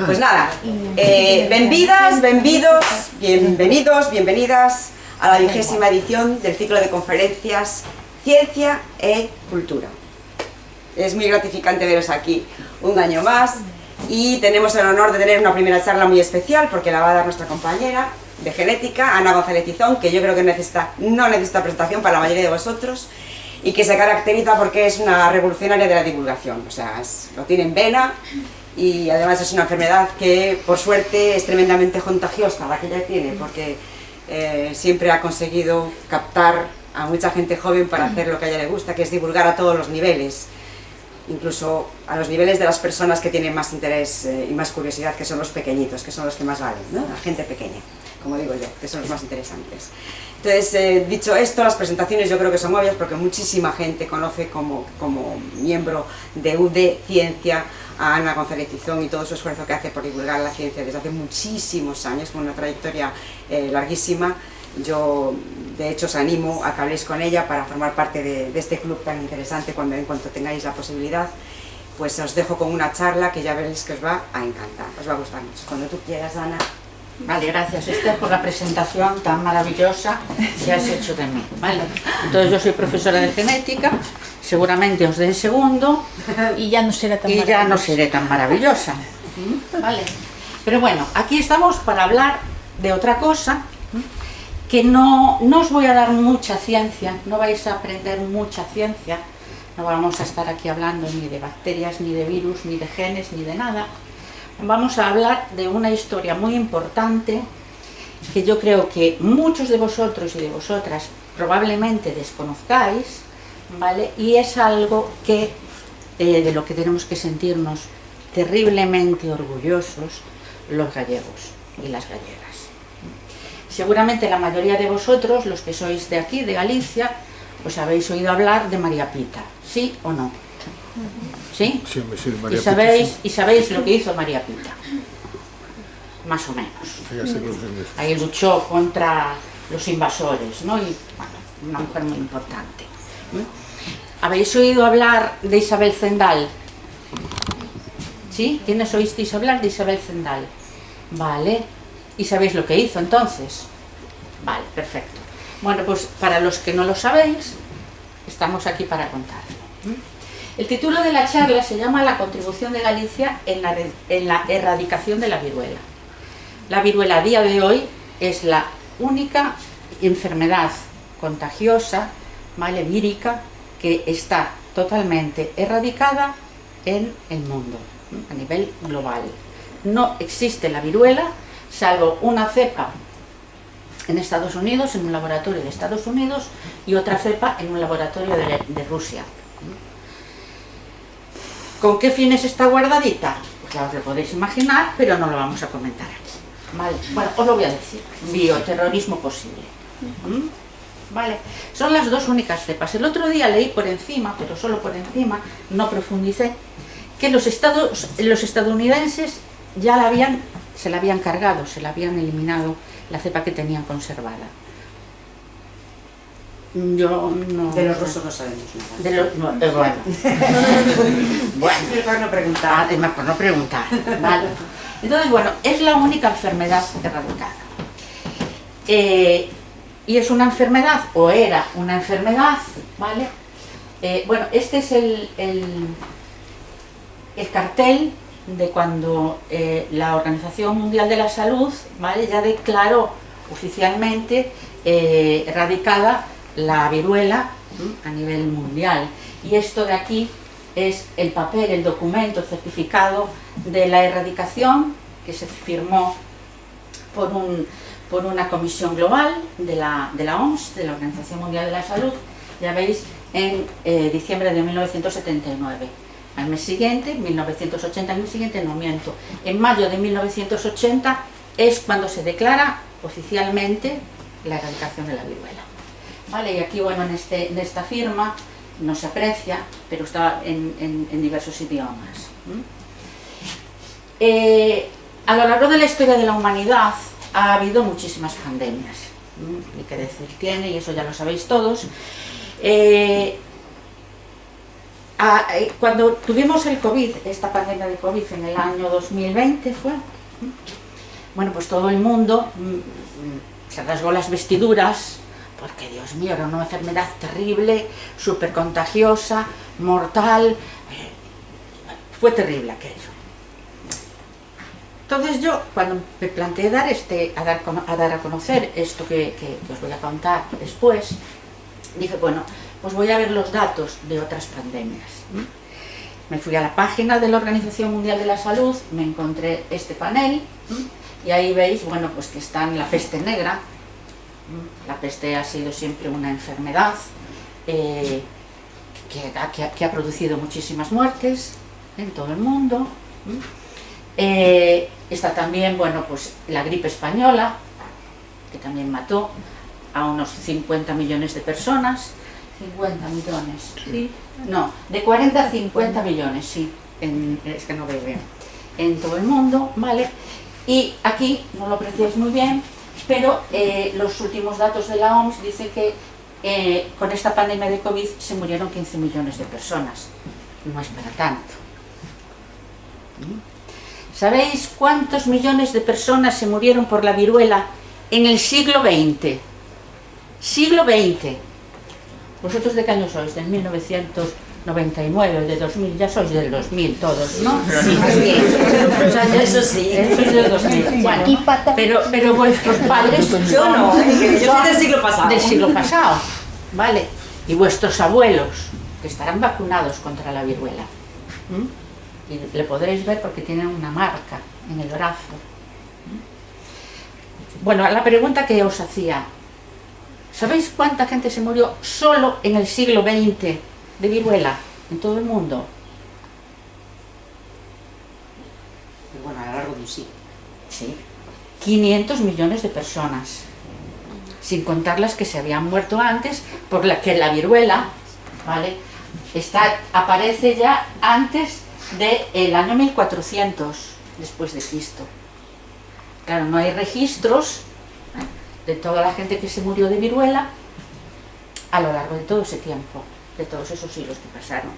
Pues nada, benvidas, bienvenidas a la 20ª edición del ciclo de conferencias Ciencia e Cultura. Es muy gratificante veros aquí un año más y tenemos el honor de tener una primera charla muy especial porque la va a dar nuestra compañera de genética, Ana González Tizón, que yo creo que no necesita presentación para la mayoría de vosotros y que se caracteriza porque es una revolucionaria de la divulgación, o sea, lo tiene en vena y además es una enfermedad que por suerte es tremendamente contagiosa la que ella tiene porque siempre ha conseguido captar a mucha gente joven para hacer lo que a ella le gusta, que es divulgar a todos los niveles, incluso a los niveles de las personas que tienen más interés y más curiosidad, que son los pequeñitos, que son los que más valen, ¿no? La gente pequeña, como digo yo, que son los más interesantes. Entonces, dicho esto, las presentaciones yo creo que son obvias porque muchísima gente conoce como miembro de UD Ciencia a Ana González Tizón y todo su esfuerzo que hace por divulgar la ciencia desde hace muchísimos años, con una trayectoria larguísima. Yo, de hecho, os animo a que habléis con ella para formar parte de este club tan interesante en cuanto tengáis la posibilidad. Pues os dejo con una charla que ya veréis que os va a encantar, os va a gustar mucho. Cuando tú quieras, Ana. Vale, gracias Esther por la presentación tan maravillosa que has hecho de mí. Vale. Entonces yo soy profesora de genética, seguramente os dé en segundo y ya no seré tan maravillosa. Vale. Pero bueno, aquí estamos para hablar de otra cosa, que no os voy a dar mucha ciencia, no vais a aprender mucha ciencia, no vamos a estar aquí hablando ni de bacterias, ni de virus, ni de genes, ni de nada. Vamos a hablar de una historia muy importante que yo creo que muchos de vosotros y de vosotras probablemente desconozcáis, ¿vale? Y es algo que, de lo que tenemos que sentirnos terriblemente orgullosos los gallegos y las gallegas. Seguramente la mayoría de vosotros, los que sois de aquí, de Galicia, pues habéis oído hablar de María Pita, ¿sí o no? ¿Sí? Sí, María ¿Y sabéis lo que hizo María Pita? Más o menos. Ahí luchó contra los invasores, ¿no? Y bueno, una mujer muy importante. ¿Habéis oído hablar de Isabel Zendal? ¿Sí? ¿Quiénes oísteis hablar de Isabel Zendal? Vale. ¿Y sabéis lo que hizo entonces? Vale, perfecto. Bueno, pues para los que no lo sabéis, estamos aquí para contarlo. El título de la charla se llama La contribución de Galicia en la erradicación de la viruela. La viruela a día de hoy es la única enfermedad contagiosa, ¿vale? Vírica, que está totalmente erradicada en el mundo, a nivel global. No existe la viruela, salvo una cepa en Estados Unidos, en un laboratorio de Estados Unidos, y otra cepa en un laboratorio de Rusia. ¿Con qué fines está guardadita? Pues ya os lo podéis imaginar, pero no lo vamos a comentar aquí. ¿Vale? Bueno, os lo voy a decir. Bioterrorismo posible. ¿Vale? Son las dos únicas cepas. El otro día leí por encima, pero solo por encima, no profundicé, que los estadounidenses ya se la habían cargado, se la habían eliminado la cepa que tenían conservada. Yo no... De los rusos no sabemos nada. De los, no, bueno. Bueno. Mejor no preguntar. Mejor no preguntar. Vale. Entonces, bueno, es la única enfermedad erradicada. Y es una enfermedad, o era una enfermedad, ¿vale? Bueno, este es el cartel de cuando la Organización Mundial de la Salud, ¿vale? Ya declaró oficialmente erradicada la viruela a nivel mundial. Y esto de aquí es el papel, el documento, el certificado de la erradicación que se firmó por una comisión global de la OMS, de la Organización Mundial de la Salud, ya veis, en diciembre de 1979. Al mes siguiente, 1980, al mes siguiente no miento, en mayo de 1980 es cuando se declara oficialmente la erradicación de la viruela. Vale, y aquí, bueno, en esta firma no se aprecia, pero está en diversos idiomas. A lo largo de la historia de la humanidad ha habido muchísimas pandemias, ni qué decir tiene, y eso ya lo sabéis todos. cuando tuvimos el COVID, esta pandemia de COVID en el año 2020 fue, bueno, pues todo el mundo se rasgó las vestiduras, porque Dios mío, era una enfermedad terrible, súper contagiosa, mortal, fue terrible aquello. Entonces yo, cuando me planteé dar a conocer esto que os voy a contar después, dije, bueno, pues voy a ver los datos de otras pandemias. Me fui a la página de la Organización Mundial de la Salud, me encontré este panel, y ahí veis, bueno, pues que está en la peste negra. La peste ha sido siempre una enfermedad que ha producido muchísimas muertes en todo el mundo. Está también, bueno, pues la gripe española, que también mató a unos 50 millones de personas. 50 millones, ¿sí? No, de 40 a 50 millones, sí, es que no veo bien, en todo el mundo, ¿vale? Y aquí, no lo apreciáis muy bien, pero los últimos datos de la OMS dicen que con esta pandemia de COVID se murieron 15 millones de personas. No es para tanto. ¿Sabéis cuántos millones de personas se murieron por la viruela en el siglo XX? Siglo XX. ¿Vosotros de qué año sois? ¿Del 1999 o de 2000? Ya sois del 2000 todos, ¿no? Sí, o sea, eso sí. Sois del 2000. Bueno, pero vuestros padres yo no, yo soy del siglo pasado. Del siglo pasado, ¿vale? Y vuestros abuelos, que estarán vacunados contra la viruela. Y le podréis ver porque tienen una marca en el brazo. Bueno, la pregunta que os hacía, ¿sabéis cuánta gente se murió solo en el siglo XX de viruela en todo el mundo? Bueno, a lo largo de un siglo. Sí, 500 millones de personas, sin contar las que se habían muerto antes, por la que la viruela, ¿vale? Aparece ya antes del año 1400 después de Cristo. Claro, no hay registros de toda la gente que se murió de viruela a lo largo de todo ese tiempo, de todos esos siglos que pasaron.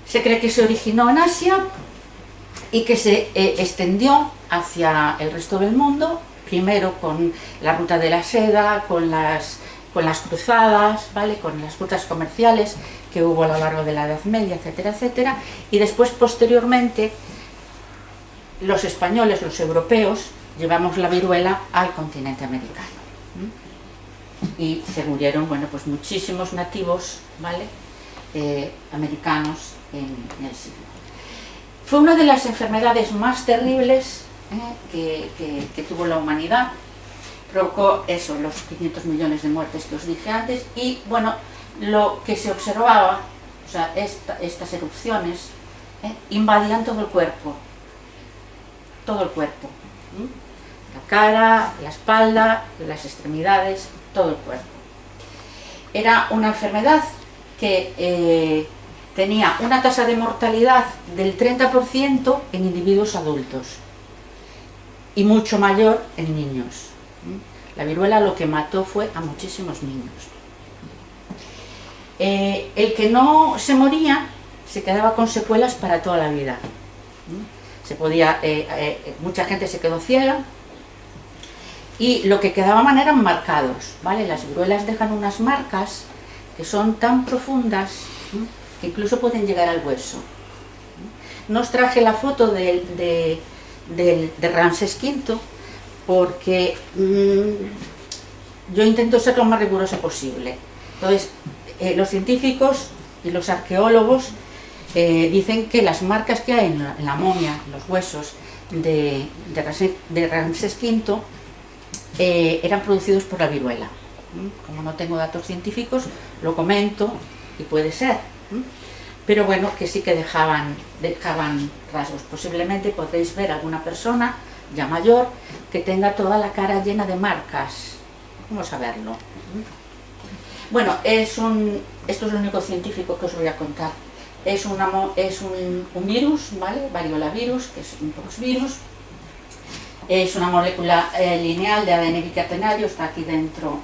Se cree que se originó en Asia y que se extendió hacia el resto del mundo, primero con la ruta de la seda, con las cruzadas, ¿vale? Con las rutas comerciales que hubo a lo largo de la Edad Media, etcétera, etcétera, y después, posteriormente, los españoles, los europeos, llevamos la viruela al continente americano. Y se murieron, bueno, pues muchísimos nativos, ¿vale? Americanos en el siglo. Fue una de las enfermedades más terribles que tuvo la humanidad. Provocó eso, los 500 millones de muertes que os dije antes, y bueno, lo que se observaba, o sea, estas erupciones invadían todo el cuerpo, la cara, la espalda, las extremidades, todo el cuerpo. Era una enfermedad que tenía una tasa de mortalidad del 30% en individuos adultos y mucho mayor en niños. La viruela lo que mató fue a muchísimos niños. El que no se moría se quedaba con secuelas para toda la vida. Mucha gente se quedó ciega y lo que quedaban eran marcados, ¿vale? Las viruelas dejan unas marcas que son tan profundas que incluso pueden llegar al hueso. No os traje la foto de Ramsés V porque yo intento ser lo más riguroso posible. Entonces, los científicos y los arqueólogos dicen que las marcas que hay en la momia, en los huesos de Ramsés V, eran producidos por la viruela. Como no tengo datos científicos, lo comento y puede ser. Pero bueno, que sí que dejaban rasgos. Posiblemente podréis ver alguna persona ya mayor que tenga toda la cara llena de marcas. Vamos a verlo. Bueno, esto es lo único científico que os voy a contar. Es un virus, ¿vale? Variolavirus, que es un poxvirus, Es una molécula lineal de ADN bicatenario, está aquí dentro,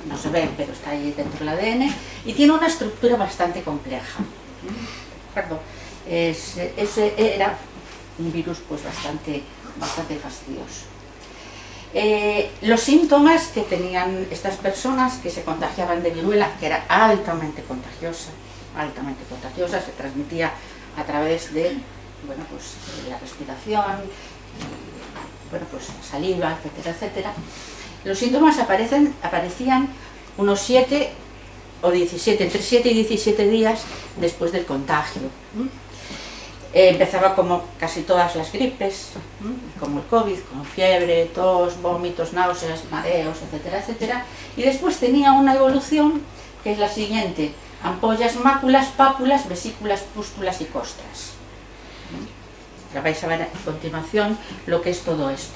no se ve, pero está ahí dentro el ADN, y tiene una estructura bastante compleja. Perdón, ese era un virus pues bastante fastidioso. Los síntomas que tenían estas personas que se contagiaban de viruela, que era altamente contagiosa, se transmitía a través de, bueno, pues, la respiración, bueno, pues saliva, etcétera, etcétera. Los síntomas aparecían unos 7 o 17, entre 7 y 17 días después del contagio. Empezaba como casi todas las gripes, como el COVID, con fiebre, tos, vómitos, náuseas, mareos, etcétera, etcétera. Y después tenía una evolución que es la siguiente: ampollas, máculas, pápulas, vesículas, pústulas y costras. Ya vais a ver a continuación lo que es todo esto.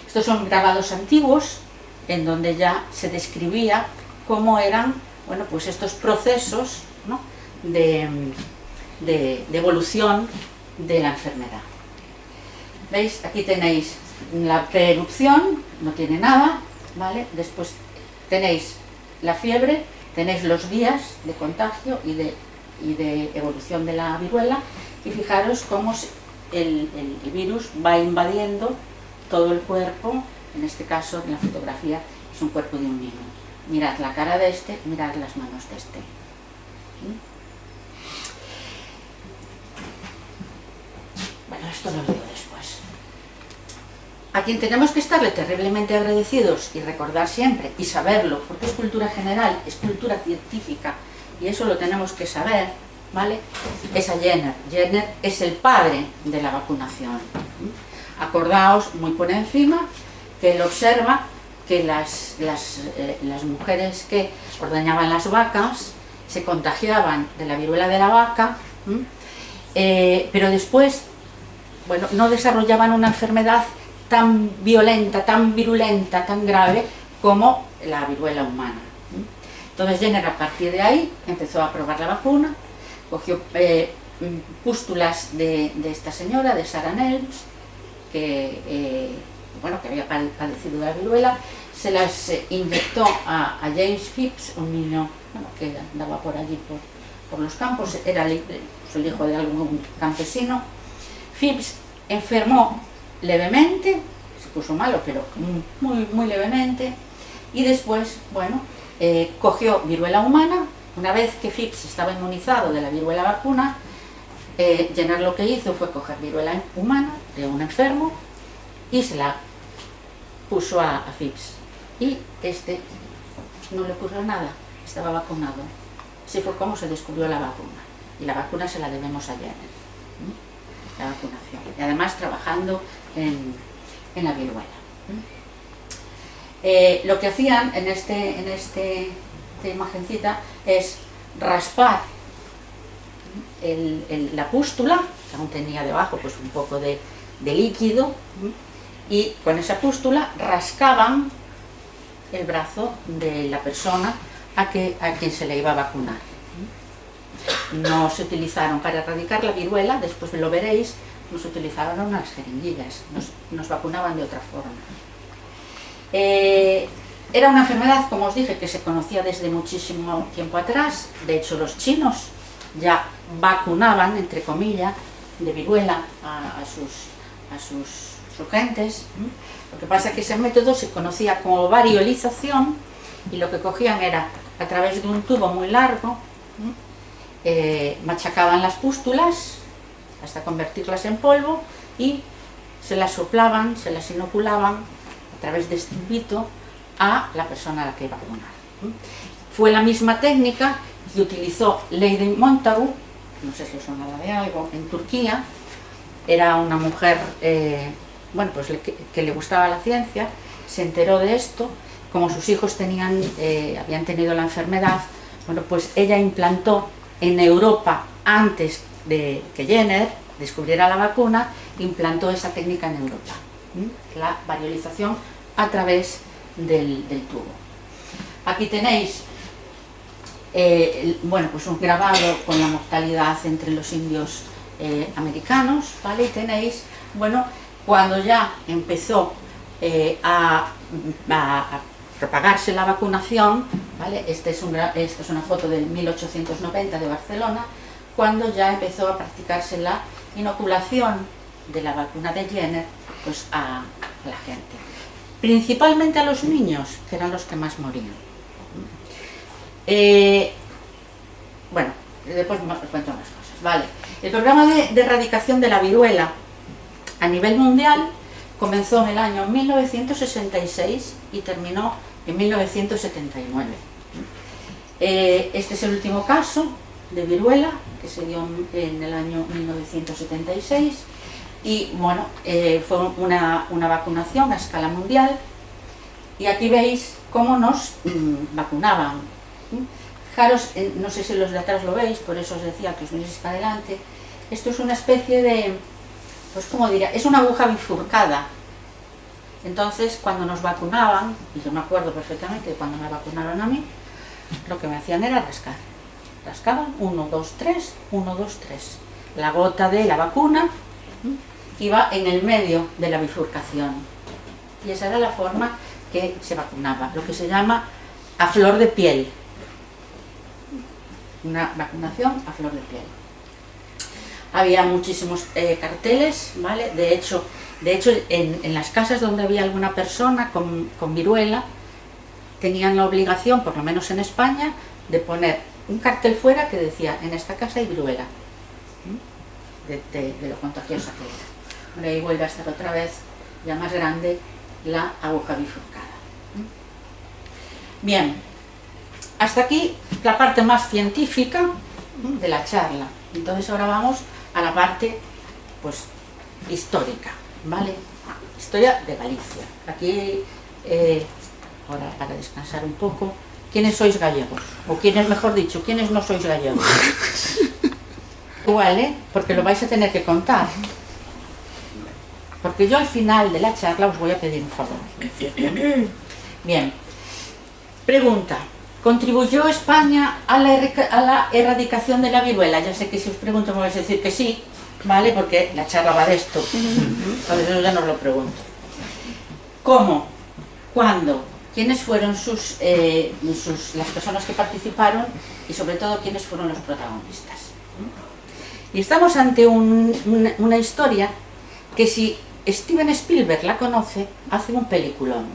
Estos son grabados antiguos en donde ya se describía cómo eran, bueno, pues estos procesos, ¿no?, de evolución de la enfermedad. ¿Veis? Aquí tenéis la preerupción, no tiene nada, ¿vale? Después tenéis la fiebre, tenéis los días de contagio y de evolución de la viruela, y fijaros cómo el virus va invadiendo todo el cuerpo. En este caso, en la fotografía, es un cuerpo de un niño. Mirad la cara de este, mirad las manos de este. Bueno, esto lo digo después. A quien tenemos que estarle terriblemente agradecidos y recordar siempre, y saberlo, porque es cultura general, es cultura científica, y eso lo tenemos que saber, ¿vale?, es a Jenner. Jenner es el padre de la vacunación. Acordaos muy por encima que él observa que las mujeres que ordeñaban las vacas se contagiaban de la viruela de la vaca, pero después, bueno, no desarrollaban una enfermedad tan violenta, tan virulenta, tan grave como la viruela humana. Entonces Jenner, a partir de ahí, empezó a probar la vacuna, cogió pústulas de esta señora, de Sarah Nelms, que había padecido de la viruela, se las inyectó a James Phipps, un niño, bueno, que andaba por allí por los campos, era el hijo de algún campesino. Phipps enfermó levemente, se puso malo, pero muy levemente, y después, bueno, cogió viruela humana. Una vez que Phipps estaba inmunizado de la viruela vacuna, Jenner lo que hizo fue coger viruela humana de un enfermo y se la puso a Phipps, y este no le ocurrió nada, estaba vacunado. Así fue como se descubrió la vacuna, y la vacuna se la debemos a Jenner, la vacunación, y además trabajando en la viruela. Lo que hacían en esta imagencita es raspar la pústula, que aún tenía debajo pues un poco de líquido, y con esa pústula rascaban el brazo de la persona a quien se le iba a vacunar. No se utilizaron para erradicar la viruela, después lo veréis, no se utilizaron unas jeringuillas, nos vacunaban de otra forma. Era una enfermedad, como os dije, que se conocía desde muchísimo tiempo atrás. De hecho, los chinos ya vacunaban, entre comillas, de viruela a sus gentes. Lo que pasa es que ese método se conocía como variolización, y lo que cogían era, a través de un tubo muy largo, machacaban las pústulas hasta convertirlas en polvo, y se las soplaban, se las inoculaban a través de este tubito a la persona a la que iba a vacunar. Fue la misma técnica que utilizó Lady Montagu, no sé si os sonaba de algo, en Turquía. Era una mujer que le gustaba la ciencia, se enteró de esto, como sus hijos habían tenido la enfermedad, bueno, pues ella implantó en Europa, antes de que Jenner descubriera la vacuna, implantó esa técnica en Europa, la variolización a través del tubo. Aquí tenéis pues un grabado con la mortalidad entre los indios americanos, ¿vale? Y tenéis, bueno, cuando ya empezó a propagarse la vacunación, ¿vale? Esta es una foto de 1890 de Barcelona, cuando ya empezó a practicarse la inoculación de la vacuna de Jenner, pues a la gente. Principalmente a los niños, que eran los que más morían. Bueno, después os cuento más cosas. Vale. El programa de erradicación de la viruela a nivel mundial comenzó en el año 1966 y terminó en 1979. Este es el último caso de viruela que se dio en el año 1976 y bueno, fue una vacunación a escala mundial y aquí veis cómo nos vacunaban. Fijaros, no sé si los de atrás lo veis, por eso os decía que os miréis para adelante. Esto es una especie de, pues como diría, es una aguja bifurcada. Entonces, cuando nos vacunaban, y yo me acuerdo perfectamente de cuando me vacunaron a mí, lo que me hacían era rascar. Rascaban 1, 2, 3, 1, 2, 3. La gota de la vacuna iba en el medio de la bifurcación. Y esa era la forma que se vacunaba, lo que se llama a flor de piel. Una vacunación a flor de piel. Había muchísimos carteles, ¿vale? De hecho en las casas donde había alguna persona con viruela, tenían la obligación, por lo menos en España, de poner un cartel fuera que decía: en esta casa hay viruela, de lo contagiosa que era. Bueno, ahí vuelve a estar otra vez, ya más grande, la aguja bifurcada. Bien, hasta aquí la parte más científica de la charla. Entonces ahora vamos a la parte, pues, histórica, ¿vale? Historia de Galicia. Aquí, ahora para descansar un poco, ¿quiénes sois gallegos? O quiénes, mejor dicho, ¿quiénes no sois gallegos? Igual, ¿eh? Porque lo vais a tener que contar. Porque yo al final de la charla os voy a pedir un favor. Bien. Pregunta. ¿Contribuyó España a la erradicación de la viruela? Ya sé que si os pregunto me vais a decir que sí, ¿vale? Porque la charla va de esto. Entonces yo ya no os lo pregunto. ¿Cómo? ¿Cuándo? ¿Quiénes fueron las personas que participaron? Y sobre todo, ¿quiénes fueron los protagonistas? Y estamos ante una historia que, si Steven Spielberg la conoce, hace un peliculón.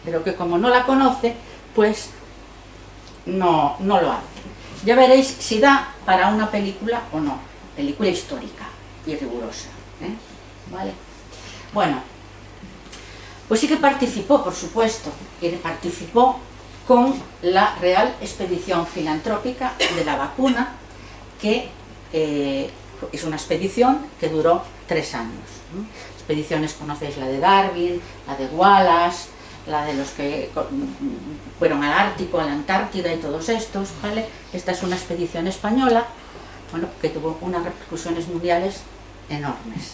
Pero que como no la conoce, pues no lo hace. Ya veréis si da para una película o no. Película histórica y rigurosa, ¿eh? ¿Vale? Bueno, pues sí que participó, por supuesto, y participó con la Real Expedición Filantrópica de la Vacuna, que es una expedición que duró 3 años. Expediciones, conocéis la de Darwin, la de Wallace, la de los que fueron al Ártico, a la Antártida y todos estos, ¿vale? Esta es una expedición española, bueno, que tuvo unas repercusiones mundiales enormes.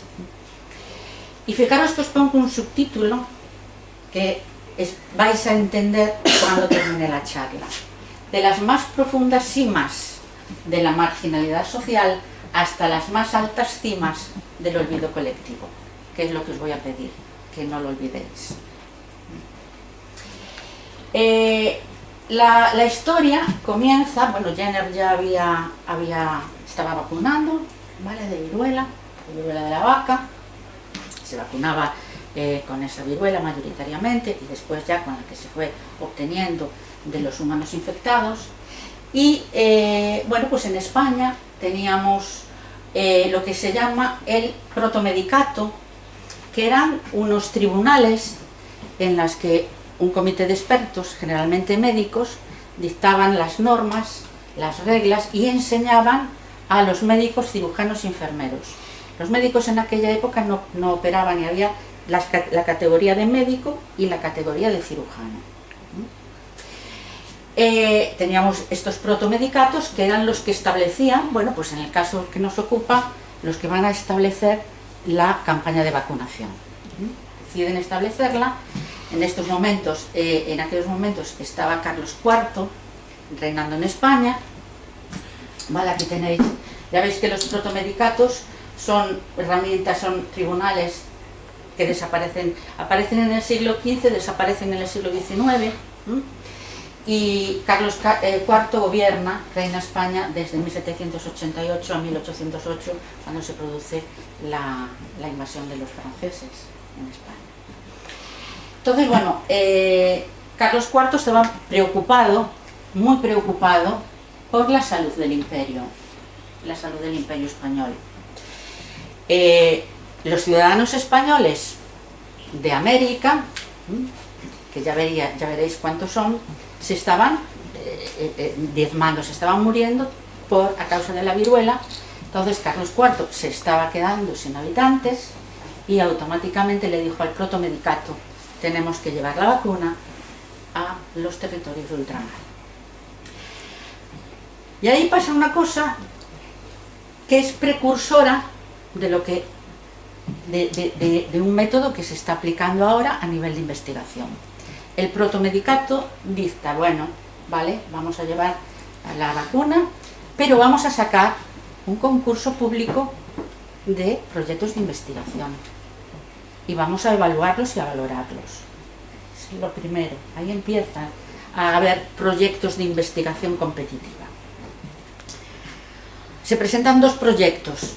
Y fijaros que os pongo un subtítulo que vais a entender cuando termine la charla. De las más profundas cimas de la marginalidad social hasta las más altas cimas del olvido colectivo, que es lo que os voy a pedir, que no lo olvidéis. La historia comienza, bueno, Jenner ya estaba vacunando, ¿vale? De viruela de la vaca, se vacunaba con esa viruela mayoritariamente y después ya con la que se fue obteniendo de los humanos infectados. Y bueno, pues en España teníamos lo que se llama el protomedicato, que eran unos tribunales en las que un comité de expertos, generalmente médicos, dictaban las normas, las reglas y enseñaban a los médicos, cirujanos y enfermeros. Los médicos en aquella época no operaban y había la categoría de médico y la categoría de cirujano. Teníamos estos protomedicatos que eran los que establecían, bueno, pues en el caso que nos ocupa, los que van a establecer la campaña de vacunación. Deciden establecerla. En estos momentos, en aquellos momentos estaba Carlos IV reinando en España. Vale, aquí tenéis, ya veis que los protomedicatos son herramientas, son tribunales que aparecen en el siglo XV, desaparecen en el siglo XIX, y Carlos IV gobierna, reina España desde 1788 a 1808, cuando se produce la invasión de los franceses en España. Entonces, bueno, Carlos IV estaba preocupado, muy preocupado, por la salud del imperio español. Los ciudadanos españoles de América, que ya veréis cuántos son, se estaban diezmando, se estaban muriendo a causa de la viruela. Entonces Carlos IV se estaba quedando sin habitantes y automáticamente le dijo al protomedicato: tenemos que llevar la vacuna a los territorios de ultramar. Y ahí pasa una cosa que es precursora de lo que de un método que se está aplicando ahora a nivel de investigación. El protomedicato dicta: bueno, vale, vamos a llevar la vacuna, pero vamos a sacar un concurso público de proyectos de investigación y vamos a evaluarlos y a valorarlos. Es lo primero, ahí empieza a haber proyectos de investigación competitiva. Se presentan dos proyectos.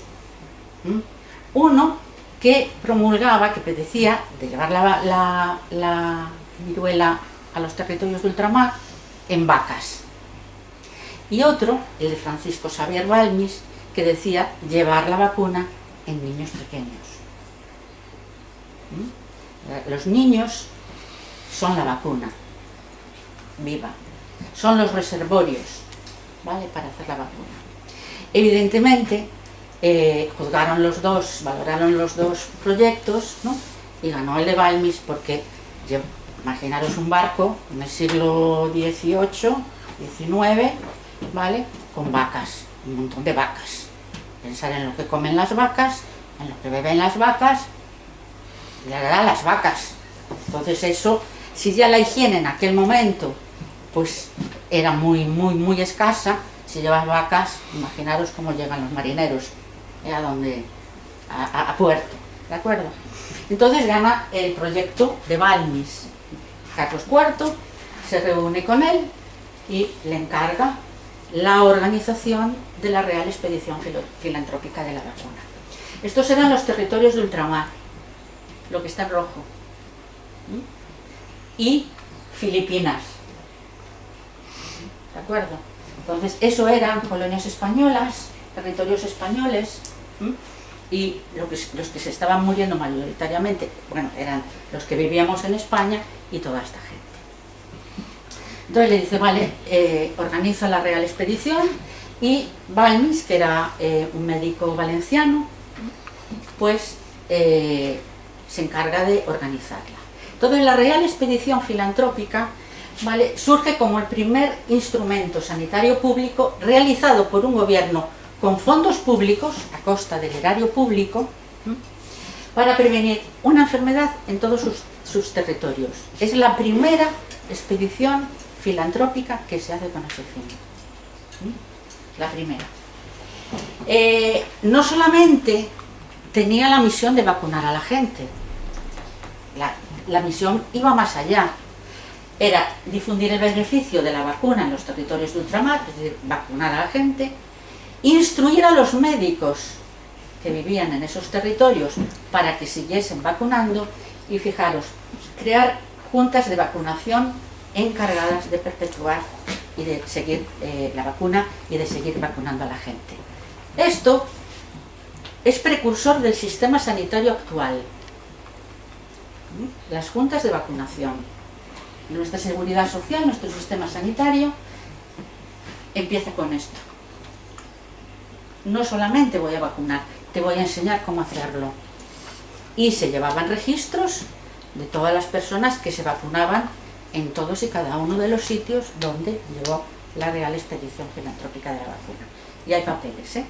Uno que promulgaba, que decía de llevar la viruela a los territorios de ultramar en vacas, y otro, el de Francisco Xavier Balmis, que decía llevar la vacuna en niños pequeños. Los niños son la vacuna viva, son los reservorios, ¿vale?, para hacer la vacuna. Evidentemente juzgaron los dos, valoraron los dos proyectos, ¿no?, y ganó el de Balmis porque, imaginaros un barco en el siglo XVIII, XIX, ¿vale?, con vacas, un montón de vacas. Pensar en lo que comen las vacas, en lo que beben las vacas, y le dará las vacas. Entonces eso, si ya la higiene en aquel momento pues era muy escasa, si llevas vacas, imaginaros cómo llegan los marineros a puerto, ¿de acuerdo? Entonces gana el proyecto de Balmis. Carlos IV se reúne con él y le encarga la organización de la Real Expedición Filantrópica de la Vacuna. Estos eran los territorios de ultramar, lo que está en rojo, y Filipinas, ¿de acuerdo? Entonces eso eran colonias españolas, territorios españoles, y los que se estaban muriendo mayoritariamente, bueno, eran los que vivíamos en España y toda esta gente. Entonces le dice, vale, organiza la Real Expedición, y Balmis, que era un médico valenciano, pues se encarga de organizarla. Entonces la Real Expedición Filantrópica, ¿vale?, surge como el primer instrumento sanitario público realizado por un gobierno con fondos públicos, a costa del erario público, para prevenir una enfermedad en todos sus territorios. Es la primera expedición filantrópica que se hace con ese fin. La primera. No solamente tenía la misión de vacunar a la gente, la misión iba más allá. Era difundir el beneficio de la vacuna en los territorios de ultramar, es decir, vacunar a la gente, instruir a los médicos que vivían en esos territorios para que siguiesen vacunando, y fijaros, crear juntas de vacunación encargadas de perpetuar y de seguir la vacuna y de seguir vacunando a la gente. Esto es precursor del sistema sanitario actual. Las juntas de vacunación. Nuestra seguridad social, nuestro sistema sanitario, empieza con esto. No solamente voy a vacunar, te voy a enseñar cómo hacerlo. Y se llevaban registros de todas las personas que se vacunaban en todos y cada uno de los sitios donde llegó la Real Expedición Filantrópica de la Vacuna. Y hay papeles, ¿eh?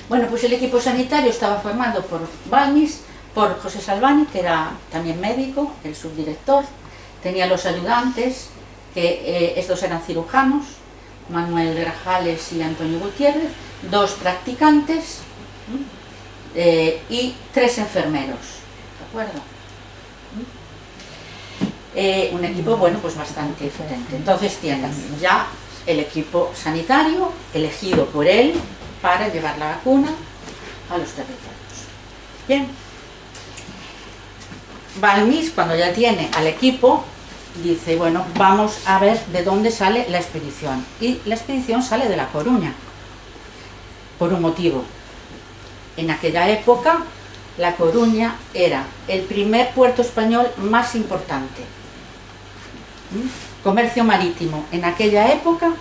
Bueno, pues el equipo sanitario estaba formado por Balmis, por José Salvani, que era también médico, el subdirector. Tenía los ayudantes, que estos eran cirujanos, Manuel Grajales y Antonio Gutiérrez, 2 practicantes y 3 enfermeros, ¿de acuerdo? Un equipo, bueno, pues bastante diferente. Entonces tienes ya el equipo sanitario elegido por él para llevar la vacuna a los territorios. Bien. Balmis, cuando ya tiene al equipo, dice, bueno, vamos a ver de dónde sale la expedición. Y la expedición sale de La Coruña, por un motivo. En aquella época, La Coruña era el primer puerto español más importante. Comercio marítimo. En aquella época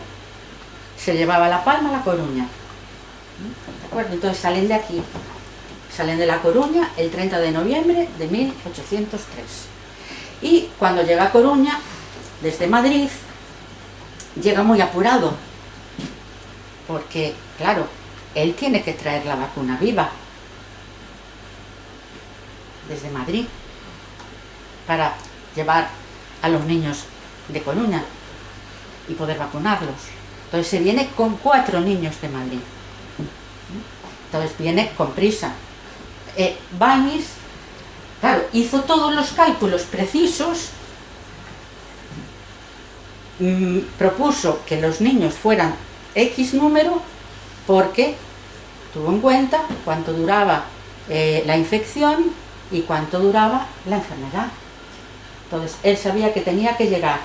se llevaba La Palma a La Coruña. ¿De acuerdo? Entonces salen de aquí. Salen de La Coruña el 30 de noviembre de 1803. Y cuando llega a Coruña, desde Madrid, llega muy apurado. Porque, claro, él tiene que traer la vacuna viva desde Madrid para llevar a los niños de Coruña y poder vacunarlos. Entonces se viene con 4 niños de Madrid. Entonces viene con prisa. Balmis, claro, hizo todos los cálculos precisos, propuso que los niños fueran X número porque tuvo en cuenta cuánto duraba la infección y cuánto duraba la enfermedad. Entonces él sabía que tenía que llegar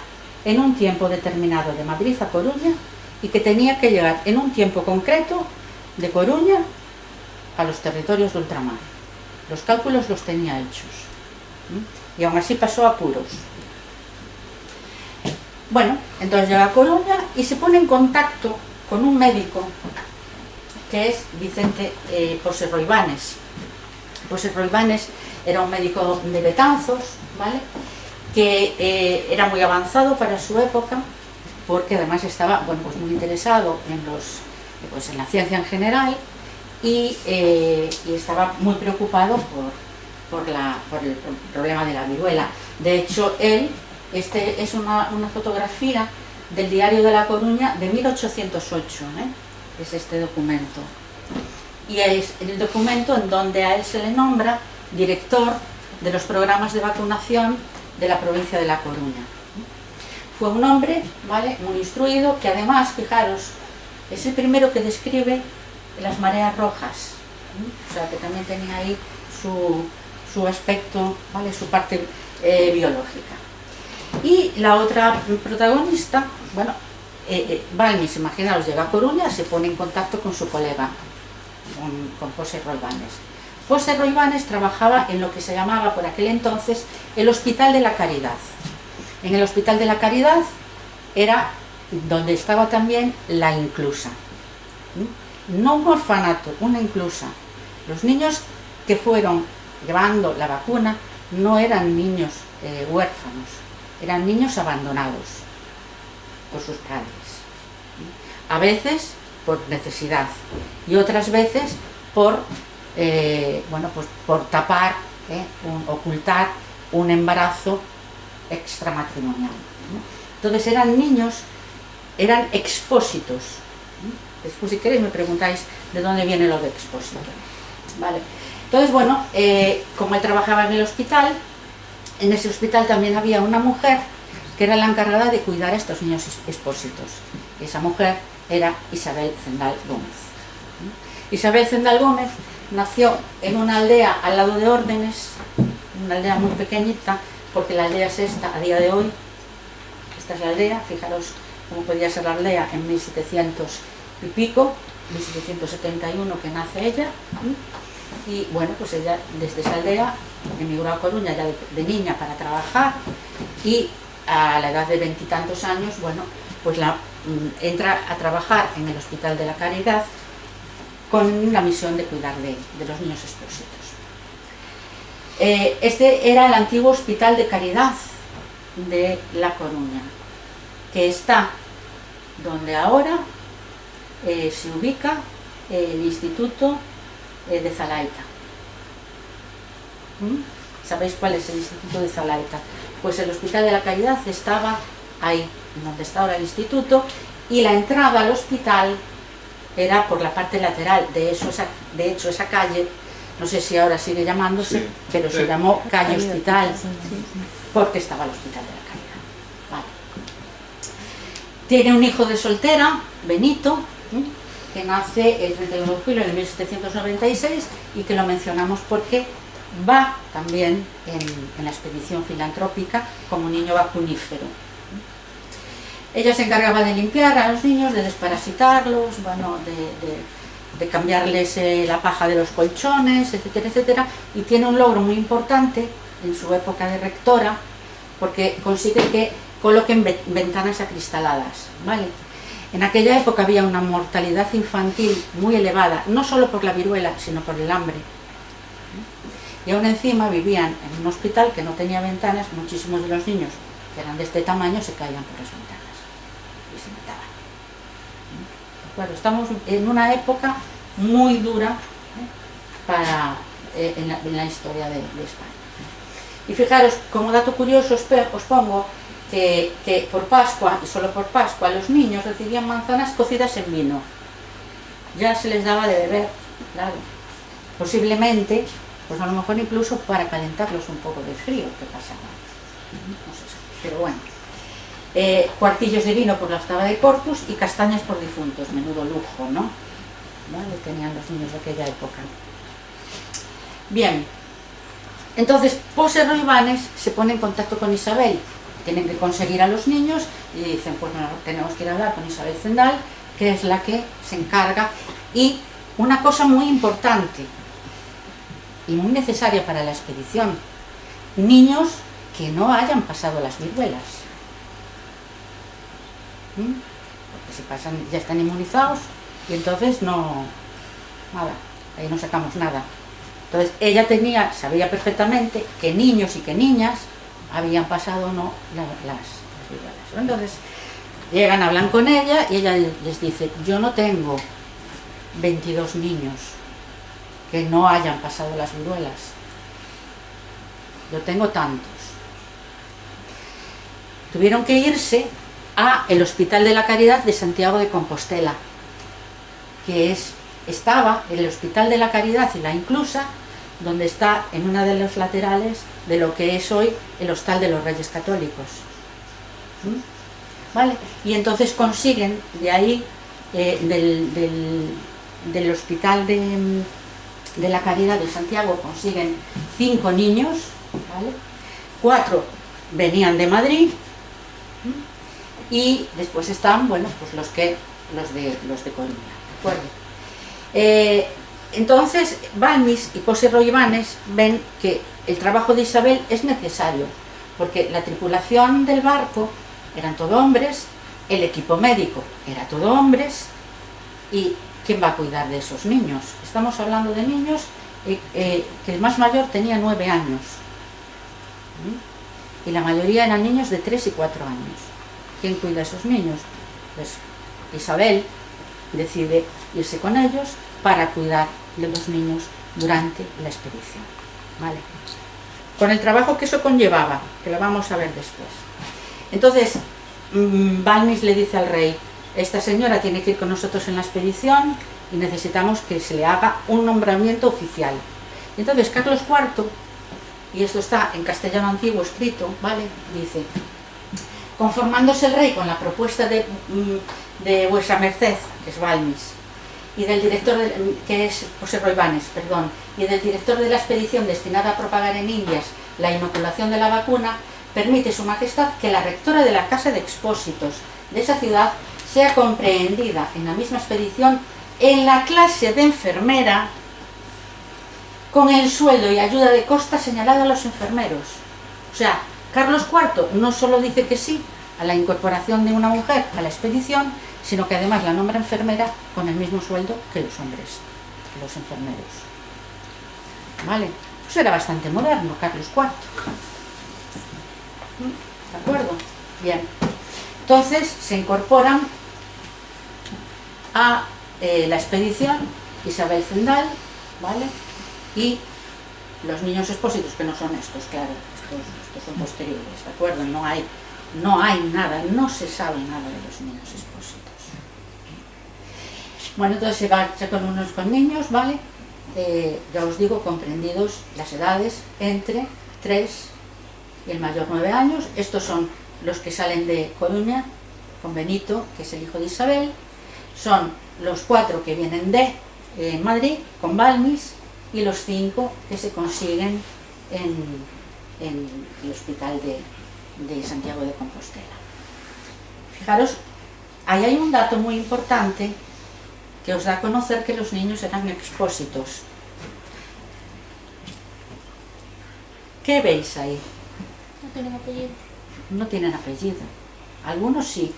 en un tiempo determinado de Madrid a Coruña y que tenía que llegar en un tiempo concreto de Coruña a los territorios de ultramar. Los cálculos los tenía hechos. Y aún así pasó apuros. Bueno, entonces llega a Coruña y se pone en contacto con un médico que es Vicente Poserro Ibáñez. Poserro Ibáñez era un médico de Betanzos, ¿vale?, que era muy avanzado para su época, porque además estaba, bueno, pues muy interesado en la ciencia en general y estaba muy preocupado por el problema de la viruela. De hecho, él, este es una fotografía del Diario de La Coruña de 1808, es este documento. Y es el documento en donde a él se le nombra director de los programas de vacunación de la provincia de La Coruña. Fue un hombre, ¿vale?, muy instruido, que además, fijaros, es el primero que describe las mareas rojas, o sea que también tenía ahí su aspecto, ¿vale?, su parte biológica. Y la otra protagonista, bueno, Balmis, imaginaos, llega a Coruña, se pone en contacto con su colega, con Poserro Ibáñez. Poserro Ibáñez trabajaba en lo que se llamaba por aquel entonces el Hospital de la Caridad. En el Hospital de la Caridad era donde estaba también la inclusa. No un orfanato, una inclusa. Los niños que fueron llevando la vacuna no eran niños huérfanos, eran niños abandonados por sus padres. A veces por necesidad y otras veces por por tapar, ocultar un embarazo extramatrimonial. Entonces eran niños, eran expósitos. Después, si queréis, me preguntáis de dónde viene lo de expósito. Vale. Entonces, bueno, como él trabajaba en el hospital, en ese hospital también había una mujer que era la encargada de cuidar a estos niños expósitos. Esa mujer era Isabel Zendal Gómez. Isabel Zendal Gómez nació en una aldea al lado de Órdenes, una aldea muy pequeñita, porque la aldea es esta a día de hoy. Esta es la aldea, fijaros cómo podía ser la aldea en 1700 y pico, 1771 que nace ella. Y bueno, pues ella desde esa aldea emigró a Coruña ya de niña para trabajar y a la edad de 20 y tantos años, bueno, pues entra a trabajar en el Hospital de la Caridad con la misión de cuidar de los niños expósitos. Este era el antiguo Hospital de Caridad de La Coruña, que está donde ahora se ubica el Instituto de Zalaita. ¿Sabéis cuál es el Instituto de Zalaita? Pues el Hospital de la Caridad estaba ahí, donde está ahora el instituto, y la entrada al hospital era por la parte lateral. De hecho, esa calle, no sé si ahora sigue llamándose, sí, pero sí, se llamó Calle Hospital, porque estaba el Hospital de la Caridad. Vale. Tiene un hijo de soltera, Benito, que nace el 31 de julio de 1796 y que lo mencionamos porque va también en la expedición filantrópica como niño vacunífero. Ella se encargaba de limpiar a los niños, de desparasitarlos, bueno, de cambiarles la paja de los colchones, etcétera, etcétera, y tiene un logro muy importante en su época de rectora, porque consigue que coloquen ventanas acristaladas, ¿vale? En aquella época había una mortalidad infantil muy elevada, no solo por la viruela, sino por el hambre. Y aún encima vivían en un hospital que no tenía ventanas, muchísimos de los niños que eran de este tamaño se caían por las ventanas y se mataban. Bueno, estamos en una época muy dura en la historia de España. Y fijaros, como dato curioso os pongo que por Pascua, y solo por Pascua, los niños recibían manzanas cocidas en vino. Ya se les daba de beber, claro. Posiblemente, pues a lo mejor incluso para calentarlos un poco de frío que pasaba. No sé, pero bueno. Cuartillos de vino por la octava de Corpus y castañas por difuntos, menudo lujo, ¿no? ¿Vale? Tenían los niños de aquella época. Bien, entonces Poserro y Banes se pone en contacto con Isabel, tienen que conseguir a los niños y dicen, pues no, tenemos que ir a hablar con Isabel Zendal, que es la que se encarga. Y una cosa muy importante y muy necesaria para la expedición, niños que no hayan pasado las viruelas. Porque si pasan, ya están inmunizados y entonces nada, ahí no sacamos nada. Entonces ella sabía perfectamente que niños y que niñas habían pasado o no las viruelas. Entonces llegan, hablan con ella y ella les dice, yo no tengo 22 niños que no hayan pasado las viruelas, yo tengo tantos. Tuvieron que irse a el Hospital de la Caridad de Santiago de Compostela, que estaba el Hospital de la Caridad y la Inclusa, donde está en una de los laterales de lo que es hoy el Hostal de los Reyes Católicos. ¿Vale? Y entonces consiguen de ahí, del Hospital de la Caridad de Santiago, consiguen 5 niños, ¿vale? 4 venían de Madrid, y después están, bueno, pues los de Coruña, ¿de acuerdo? Entonces Balmis y Poserro y Banes ven que el trabajo de Isabel es necesario, porque la tripulación del barco eran todo hombres, el equipo médico era todo hombres, y ¿quién va a cuidar de esos niños? Estamos hablando de niños que el más mayor tenía 9 años, y la mayoría eran niños de 3 y 4 años. ¿Quién cuida a esos niños? Pues Isabel decide irse con ellos para cuidar de los niños durante la expedición, ¿vale? Con el trabajo que eso conllevaba, que lo vamos a ver después. Entonces, Balmis le dice al rey, esta señora tiene que ir con nosotros en la expedición y necesitamos que se le haga un nombramiento oficial. Y entonces Carlos IV, y esto está en castellano antiguo escrito, ¿vale? Dice, conformándose el rey con la propuesta de vuesa merced, que es Balmis, y del director, que es Poserro y Banes, perdón, y del director de la expedición destinada a propagar en Indias la inoculación de la vacuna, permite su majestad que la rectora de la Casa de Expósitos de esa ciudad sea comprehendida en la misma expedición en la clase de enfermera con el sueldo y ayuda de costa señalado a los enfermeros. O sea, Carlos IV no solo dice que sí a la incorporación de una mujer a la expedición, sino que además la nombra enfermera con el mismo sueldo que los hombres, que los enfermeros. ¿Vale? Pues era bastante moderno Carlos IV. ¿De acuerdo? Bien. Entonces se incorporan a la expedición Isabel Zendal, ¿vale? Y los niños expósitos, que no son estos, claro, estos son posteriores, ¿de acuerdo? No hay nada, no se sabe nada de los niños expósitos. Bueno, entonces se con unos con niños, ¿vale? Ya os digo, comprendidos las edades entre 3 y el mayor 9 años. Estos son los que salen de Coruña, con Benito, que es el hijo de Isabel. Son los 4 que vienen de Madrid, con Balmis, y los 5 que se consiguen en el hospital de Santiago de Compostela. Fijaros, ahí hay un dato muy importante que os da a conocer que los niños eran expósitos. ¿Qué veis ahí? No tienen apellido. No tienen apellido. Algunos sí.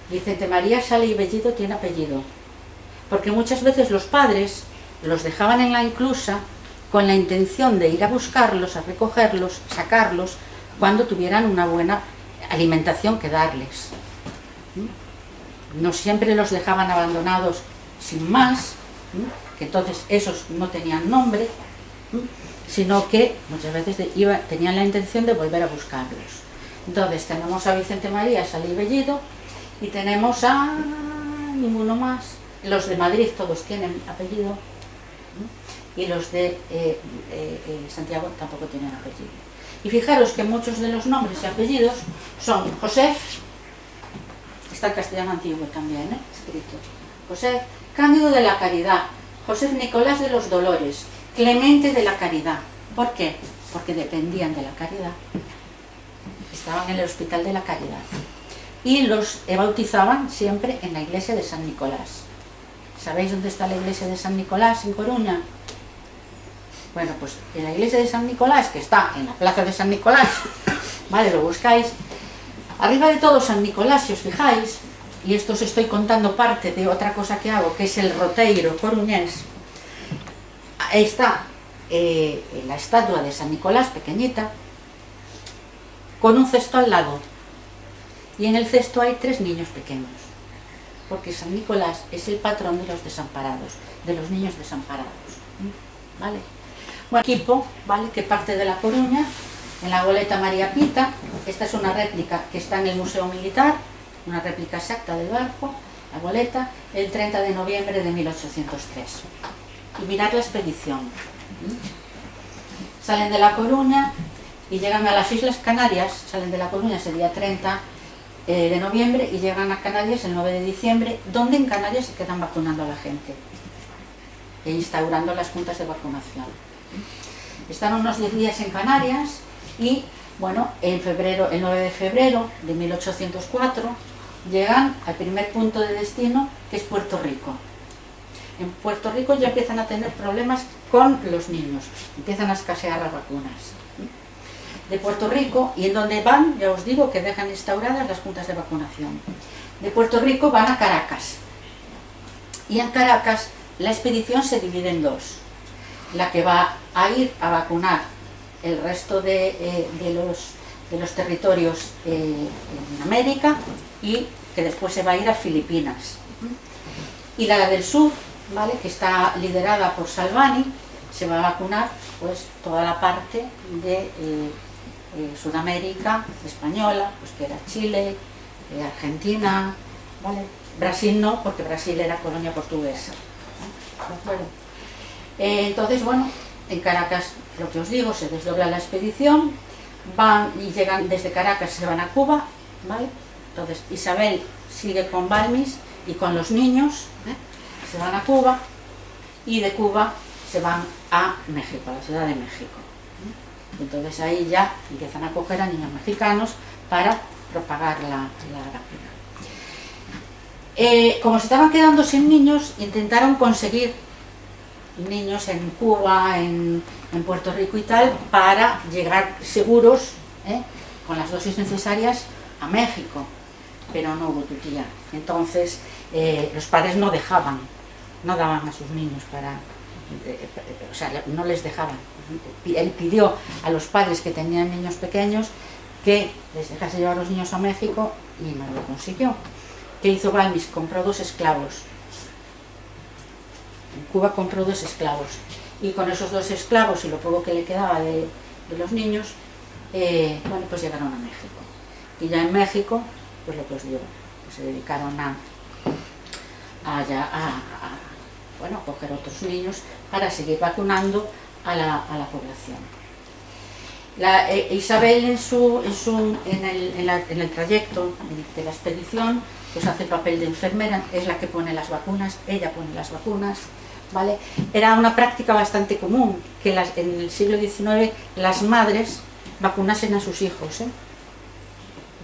Vicente María Sala y Bellido tiene apellido. Porque muchas veces los padres los dejaban en la inclusa con la intención de ir a buscarlos, a recogerlos, sacarlos, cuando tuvieran una buena alimentación que darles. No siempre los dejaban abandonados sin más, que entonces esos no tenían nombre, sino que muchas veces tenían la intención de volver a buscarlos. Entonces tenemos a Vicente María Sala y Bellido y tenemos a ninguno más. Los de Madrid todos tienen apellido y los de Santiago tampoco tienen apellido. Y fijaros que muchos de los nombres y apellidos son José, está en castellano antiguo también, escrito, José Cándido de la Caridad, José Nicolás de los Dolores, Clemente de la Caridad. ¿Por qué? Porque dependían de la Caridad. Estaban en el Hospital de la Caridad. Y los bautizaban siempre en la iglesia de San Nicolás. ¿Sabéis dónde está la iglesia de San Nicolás en Coruña? Bueno, pues en la iglesia de San Nicolás, que está en la plaza de San Nicolás, ¿vale? Lo buscáis. Arriba de todo San Nicolás, si os fijáis, y esto os estoy contando parte de otra cosa que hago, que es el roteiro coruñés, está la estatua de San Nicolás, pequeñita, con un cesto al lado. Y en el cesto hay 3 niños pequeños, porque San Nicolás es el patrón de los desamparados, de los niños desamparados. ¿Vale? Bueno, equipo, ¿vale?, que parte de La Coruña, en la goleta María Pita. Esta es una réplica que está en el Museo Militar, una réplica exacta del barco, la goleta, el 30 de noviembre de 1803. Y mirad la expedición. Salen de La Coruña y llegan a las Islas Canarias, salen de La Coruña ese día 30 de noviembre y llegan a Canarias el 9 de diciembre, donde en Canarias se quedan vacunando a la gente e instaurando las juntas de vacunación. Están unos 10 días en Canarias y, bueno, el 9 de febrero de 1804 llegan al primer punto de destino, que es Puerto Rico. En Puerto Rico ya empiezan a tener problemas con los niños, empiezan a escasear las vacunas. De Puerto Rico, y en donde van, ya os digo que dejan instauradas las juntas de vacunación. De Puerto Rico van a Caracas. Y en Caracas la expedición se divide en 2. La que va a ir a vacunar el resto de los territorios en América y que después se va a ir a Filipinas. Y la del sur, ¿vale?, que está liderada por Salvani, se va a vacunar pues toda la parte de Sudamérica española, pues que era Chile, Argentina, ¿vale? Brasil no, porque Brasil era colonia portuguesa. Bueno, entonces, bueno, en Caracas, lo que os digo, se desdobla la expedición, van y llegan desde Caracas, se van a Cuba, ¿vale? Entonces Isabel sigue con Balmis y con los niños, se van a Cuba, y de Cuba se van a México, a la Ciudad de México. Entonces ahí ya empiezan a coger a niños mexicanos para propagar la vacuna. Como se estaban quedando sin niños, intentaron conseguir niños en Cuba, en Puerto Rico y tal, para llegar seguros, con las dosis necesarias, a México, pero no hubo tutía. Entonces los padres no dejaban, no daban a sus niños para... o sea, no les dejaban. Él pidió a los padres que tenían niños pequeños que les dejase llevar a los niños a México y no lo consiguió. ¿Qué hizo Balmis? Compró 2 esclavos. En Cuba compró 2 esclavos y con esos 2 esclavos y lo poco que le quedaba de los niños, bueno, pues llegaron a México. Y ya en México, pues lo que os digo, pues se dedicaron a bueno, coger otros niños para seguir vacunando a la población. Isabel en el trayecto de la expedición pues hace el papel de enfermera, es la que pone las vacunas, ella pone las vacunas, ¿vale? Era una práctica bastante común que en el siglo XIX las madres vacunasen a sus hijos,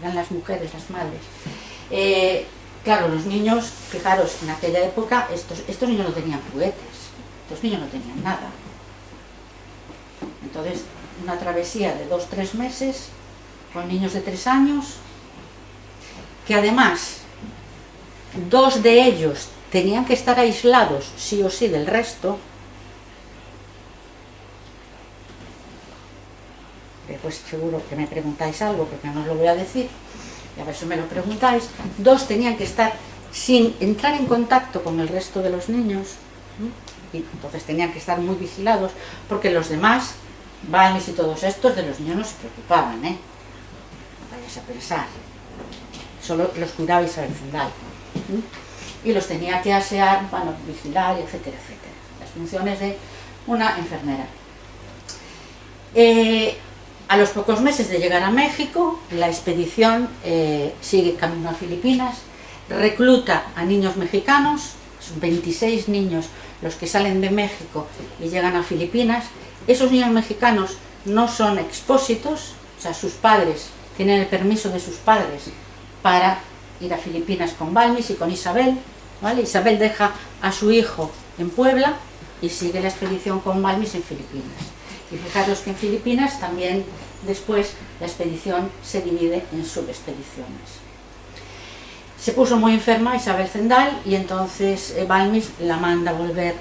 eran las mujeres, las madres. Claro, los niños, fijaros, en aquella época estos niños no tenían juguetes, estos niños no tenían nada. Entonces, una travesía de 2-3 meses con niños de 3 años, que además 2 de ellos tenían que estar aislados sí o sí del resto. Después seguro que me preguntáis algo porque no os lo voy a decir, y a ver si me lo preguntáis. 2 tenían que estar sin entrar en contacto con el resto de los niños, y entonces tenían que estar muy vigilados, porque los demás, Balmis y todos estos, de los niños no se preocupaban, no vayas a pensar, solo los cuidaba Isabel Zendal, y los tenía que asear, bueno, vigilar, etcétera, etcétera, las funciones de una enfermera. A los pocos meses de llegar a México, la expedición sigue camino a Filipinas, recluta a niños mexicanos, son 26 niños los que salen de México y llegan a Filipinas. Esos niños mexicanos no son expósitos, o sea, sus padres tienen el permiso de sus padres para ir a Filipinas con Balmis y con Isabel, ¿vale? Isabel deja a su hijo en Puebla y sigue la expedición con Balmis en Filipinas. Y fijaros que en Filipinas también después la expedición se divide en subexpediciones. Se puso muy enferma Isabel Zendal y entonces Balmis la manda a volver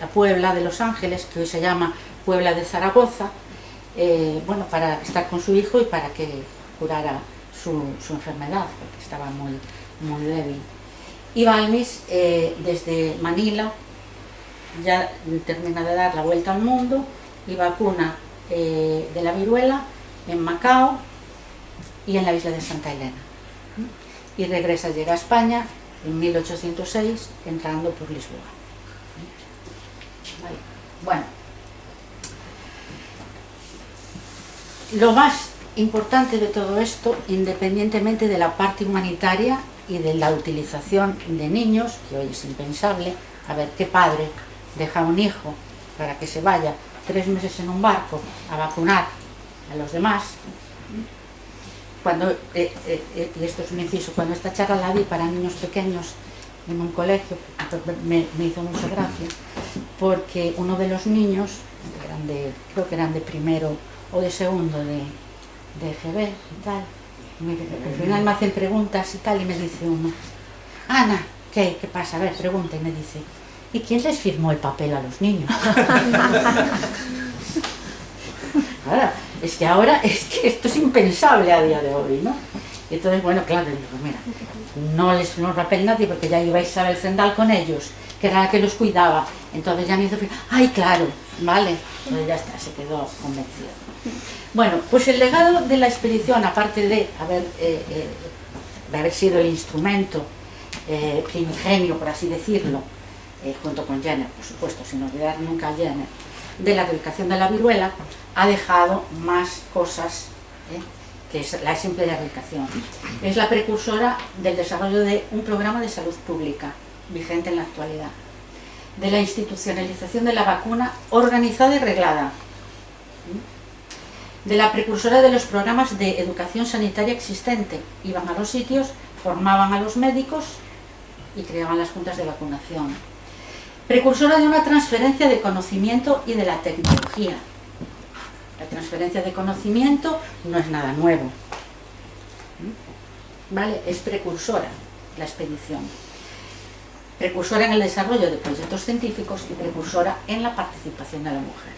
a Puebla de Los Ángeles, que hoy se llama Puebla de Zaragoza, bueno, para estar con su hijo y para que curara su enfermedad, porque estaba muy, muy débil. Y Balmis desde Manila ya termina de dar la vuelta al mundo y vacuna de la viruela en Macao y en la isla de Santa Elena. Y regresa, llega a España en 1806, entrando por Lisboa. Vale. Bueno, lo más importante de todo esto, independientemente de la parte humanitaria y de la utilización de niños, que hoy es impensable, a ver, ¿qué padre deja a un hijo para que se vaya 3 meses en un barco a vacunar a los demás? Cuando, y esto es un inciso, cuando esta charla la vi para niños pequeños en un colegio, me hizo mucha gracia, porque uno de los niños, creo que eran de primero o de segundo de GB y tal, al final me hacen preguntas y tal, y me dice uno, Ana, ¿qué pasa? A ver, pregunta, y me dice, ¿y quién les firmó el papel a los niños? Ahora, es que ahora, esto es impensable a día de hoy, ¿no? Y entonces, bueno, claro, digo, mira, no les firmó el papel nadie porque ya iba Isabel Zendal con ellos, que era la que los cuidaba. Entonces ya me hizo, ¡ay, claro! Vale, entonces ya está, se quedó convencido. Bueno, pues el legado de la expedición, aparte de haber sido el instrumento primigenio, por así decirlo, junto con Jenner, por supuesto, sin olvidar nunca a Jenner, de la erradicación de la viruela, ha dejado más cosas, que es la simple erradicación. Es la precursora del desarrollo de un programa de salud pública vigente en la actualidad, de la institucionalización de la vacuna organizada y reglada, de la precursora de los programas de educación sanitaria existente. Iban a los sitios, formaban a los médicos y creaban las juntas de vacunación. Precursora de una transferencia de conocimiento y de la tecnología. La transferencia de conocimiento no es nada nuevo, ¿vale? Es precursora la expedición. Precursora en el desarrollo de proyectos científicos y precursora en la participación de la mujer,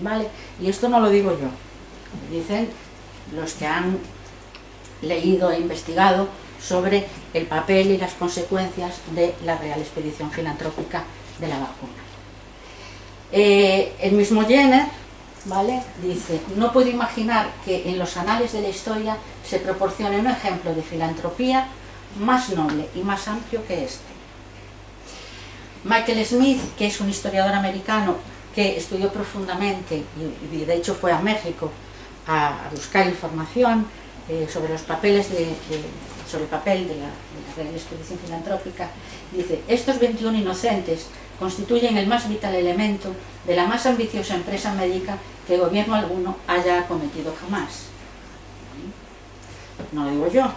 ¿vale? Y esto no lo digo yo, lo dicen los que han leído e investigado sobre el papel y las consecuencias de la Real Expedición Filantrópica de la vacuna. El mismo Jenner, ¿vale?, dice, no puedo imaginar que en los anales de la historia se proporcione un ejemplo de filantropía más noble y más amplio que este. Michael Smith, que es un historiador americano que estudió profundamente y de hecho fue a México a buscar información sobre los papeles sobre el papel de la Real Expedición Filantrópica, dice: estos 21 inocentes constituyen el más vital elemento de la más ambiciosa empresa médica que gobierno alguno haya acometido jamás. No lo digo yo.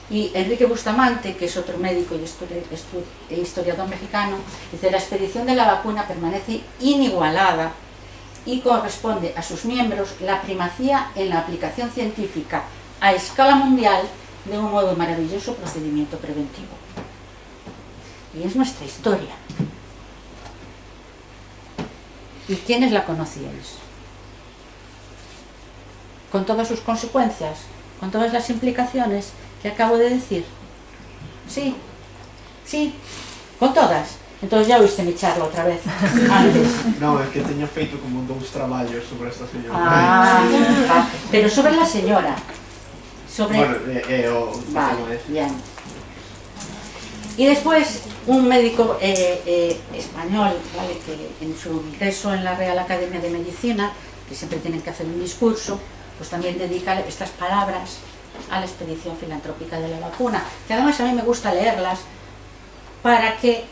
Y Enrique Bustamante, que es otro médico y historiador mexicano, dice: la expedición de la vacuna permanece inigualada y corresponde a sus miembros la primacía en la aplicación científica a escala mundial de un nuevo y maravilloso procedimiento preventivo. Y es nuestra historia. ¿Y quiénes la conocíais? Con todas sus consecuencias, con todas las implicaciones que acabo de decir. Sí, sí, con todas. Entonces ya oíste mi charla outra vez, antes. No, é que teño feito como 2 traballos sobre esta señora. Pero sobre la señora. Sobre... Bueno, vale, bien. Y después un médico español, ¿vale?, que en su ingreso en la Real Academia de Medicina, que siempre tienen que hacer un discurso, pues también dedica estas palabras a la expedición filantrópica de la vacuna, que además a mí me gusta leerlas para que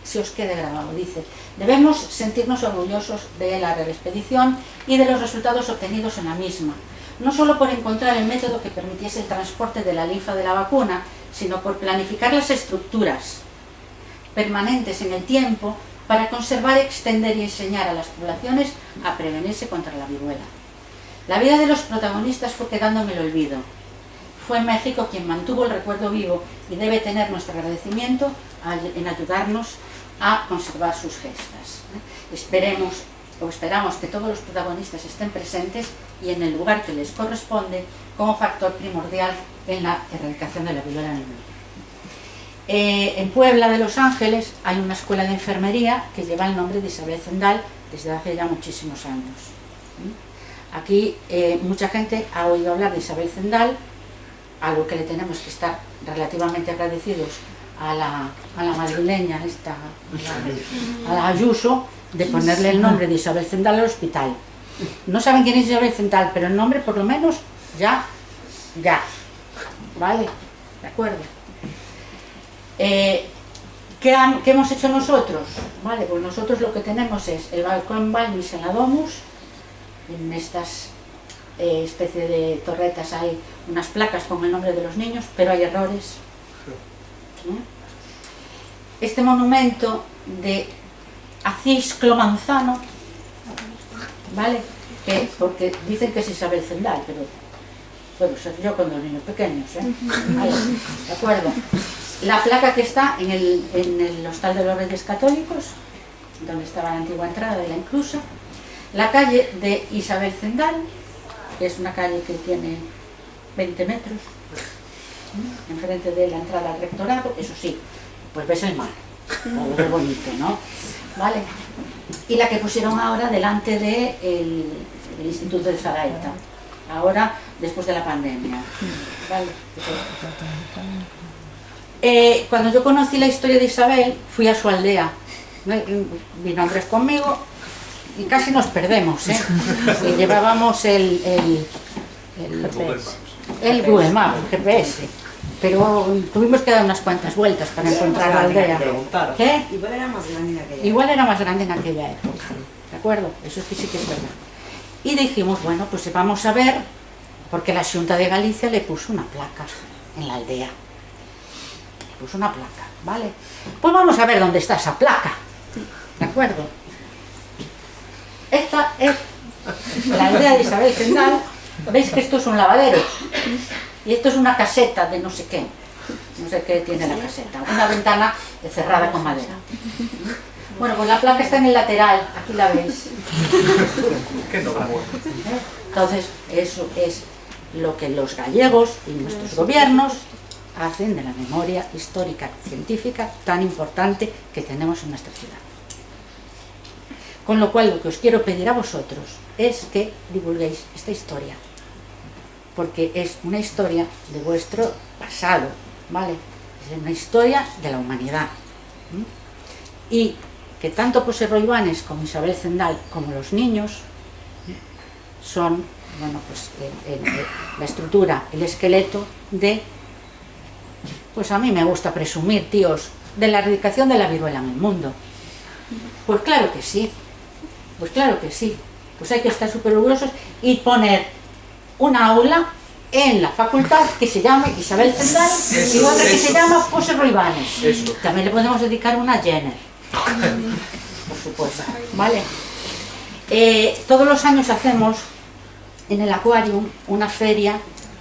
se os quede grabado. Dice: debemos sentirnos orgullosos de la Real Expedición y de los resultados obtenidos en la misma, no solo por encontrar el método que permitiese el transporte de la linfa de la vacuna, sino por planificar las estructuras permanentes en el tiempo para conservar, extender y enseñar a las poblaciones a prevenirse contra la viruela. La vida de los protagonistas fue quedando en el olvido. Fue México quien mantuvo el recuerdo vivo y debe tener nuestro agradecimiento en ayudarnos a conservar sus gestas. Esperamos que todos los protagonistas estén presentes y en el lugar que les corresponde como factor primordial en la erradicación de la viruela en el mundo. En Puebla de Los Ángeles hay una escuela de enfermería que lleva el nombre de Isabel Zendal desde hace ya muchísimos años. Aquí mucha gente ha oído hablar de Isabel Zendal, algo que le tenemos que estar relativamente agradecidos a la madrileña esta, a la Ayuso, de ponerle el nombre de Isabel Zendal al hospital. No saben quién es Isabel Zendal, pero el nombre por lo menos ya, ¿vale? ¿De acuerdo? ¿Qué hemos hecho nosotros? Vale, pues nosotros lo que tenemos es el balcón Balmis en la Domus. En estas especie de torretas hay unas placas con el nombre de los niños, pero hay errores. Este monumento de Asís Clomanzano, ¿vale? Porque dicen que es Isabel Zendal, pero puedo ser yo con los niños pequeños, ¿eh? Vale, ¿de acuerdo? La placa que está en el Hostal de los Reyes Católicos, donde estaba la antigua entrada de la Inclusa. La calle de Isabel Zendal, que es una calle que tiene 20 metros, enfrente de la entrada al rectorado, eso sí, pues ves el mar, todo es bonito, ¿no? Vale. Y la que pusieron ahora delante del Instituto de Zaraita, ahora después de la pandemia, ¿vale? Cuando yo conocí la historia de Isabel, fui a su aldea, vino Andrés conmigo y casi nos perdemos, ¿eh? Y llevábamos el Google Maps, el GPS, pero tuvimos que dar unas cuantas vueltas para encontrar la aldea. ¿Qué? Igual era más grande en aquella Igual era más grande en aquella época, ¿de acuerdo? Eso sí que es verdad. Y dijimos, bueno, pues vamos a ver, porque la Xunta de Galicia le puso una placa en la aldea. Le puso una placa, ¿vale? Pues vamos a ver dónde está esa placa, ¿de acuerdo? Esta es la aldea de Isabel Zendal. Veis que esto es un lavadero y esto es una caseta de no sé qué tiene la caseta, una ventana cerrada con madera. Bueno, pues la placa está en el lateral, aquí la veis. Entonces eso es lo que los gallegos y nuestros gobiernos hacen de la memoria histórica científica tan importante que tenemos en nuestra ciudad. Con lo cual lo que os quiero pedir a vosotros es que divulguéis esta historia, porque es una historia de vuestro pasado, ¿vale? Es una historia de la humanidad. y que tanto José Roibanes como Isabel Zendal como los niños son, bueno, pues la estructura, el esqueleto de, pues a mí me gusta presumir, tíos, de la erradicación de la viruela en el mundo. Pues claro que sí, pues claro que sí, pues hay que estar súper orgullosos y poner una aula en la facultad que se llame Isabel Zendal y otra que se llama José Roibanes. También le podemos dedicar una a Jenner, por supuesto, ¿vale? Todos los años hacemos en el Aquarium una feria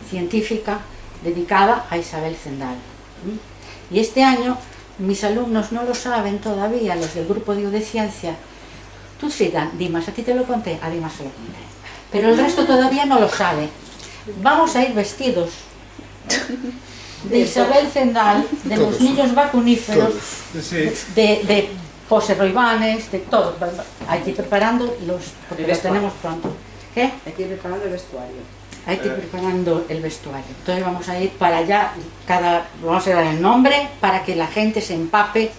científica dedicada a Isabel Zendal. Y este año mis alumnos no lo saben todavía, los del grupo de ciencia. Tú sí, Dimas, a ti te lo conté, a Dimas se lo conté. Pero el resto todavía no lo sabe. Vamos a ir vestidos de Isabel Zendal, de los niños vacuníferos, de José Roibanes, de todos. Hay que ir preparando porque los tenemos pronto. ¿Qué? Hay que ir preparando el vestuario. Hay que ir preparando el vestuario. Entonces vamos a ir para allá, vamos a dar el nombre para que la gente se empape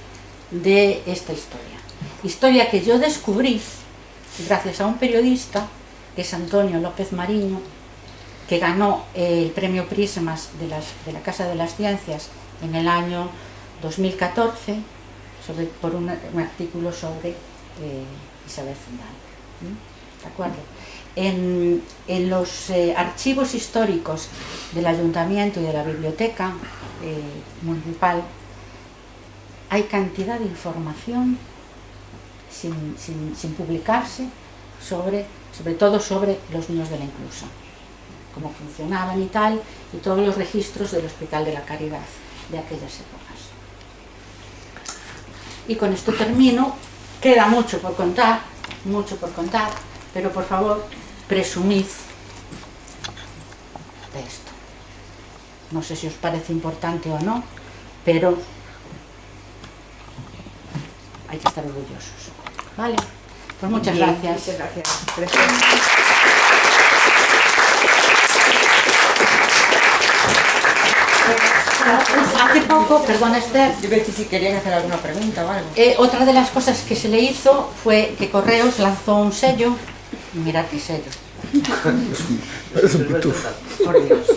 de esta historia. Historia que yo descubrí gracias a un periodista, que es Antonio López Mariño, que ganó el premio Prismas de la Casa de las Ciencias en el año 2014 por un artículo sobre Isabel Zendal. ¿De acuerdo? En los archivos históricos del Ayuntamiento y de la Biblioteca Municipal hay cantidad de información sin publicarse sobre todo sobre los niños de la inclusa, cómo funcionaban y tal, y todos los registros del Hospital de la Caridad de aquellas épocas. Y con esto termino. Queda mucho por contar, pero por favor, presumid de esto. No sé si os parece importante o no, pero hay que estar orgullosos. ¿Vale? Pues muchas gracias. Muchas gracias. Hace poco, perdón Esther, Yo pensé si querían hacer alguna pregunta o algo. otra de las cosas que se le hizo fue que Correos lanzó un sello. Mirad qué sello. Es un pitufo. Por Dios.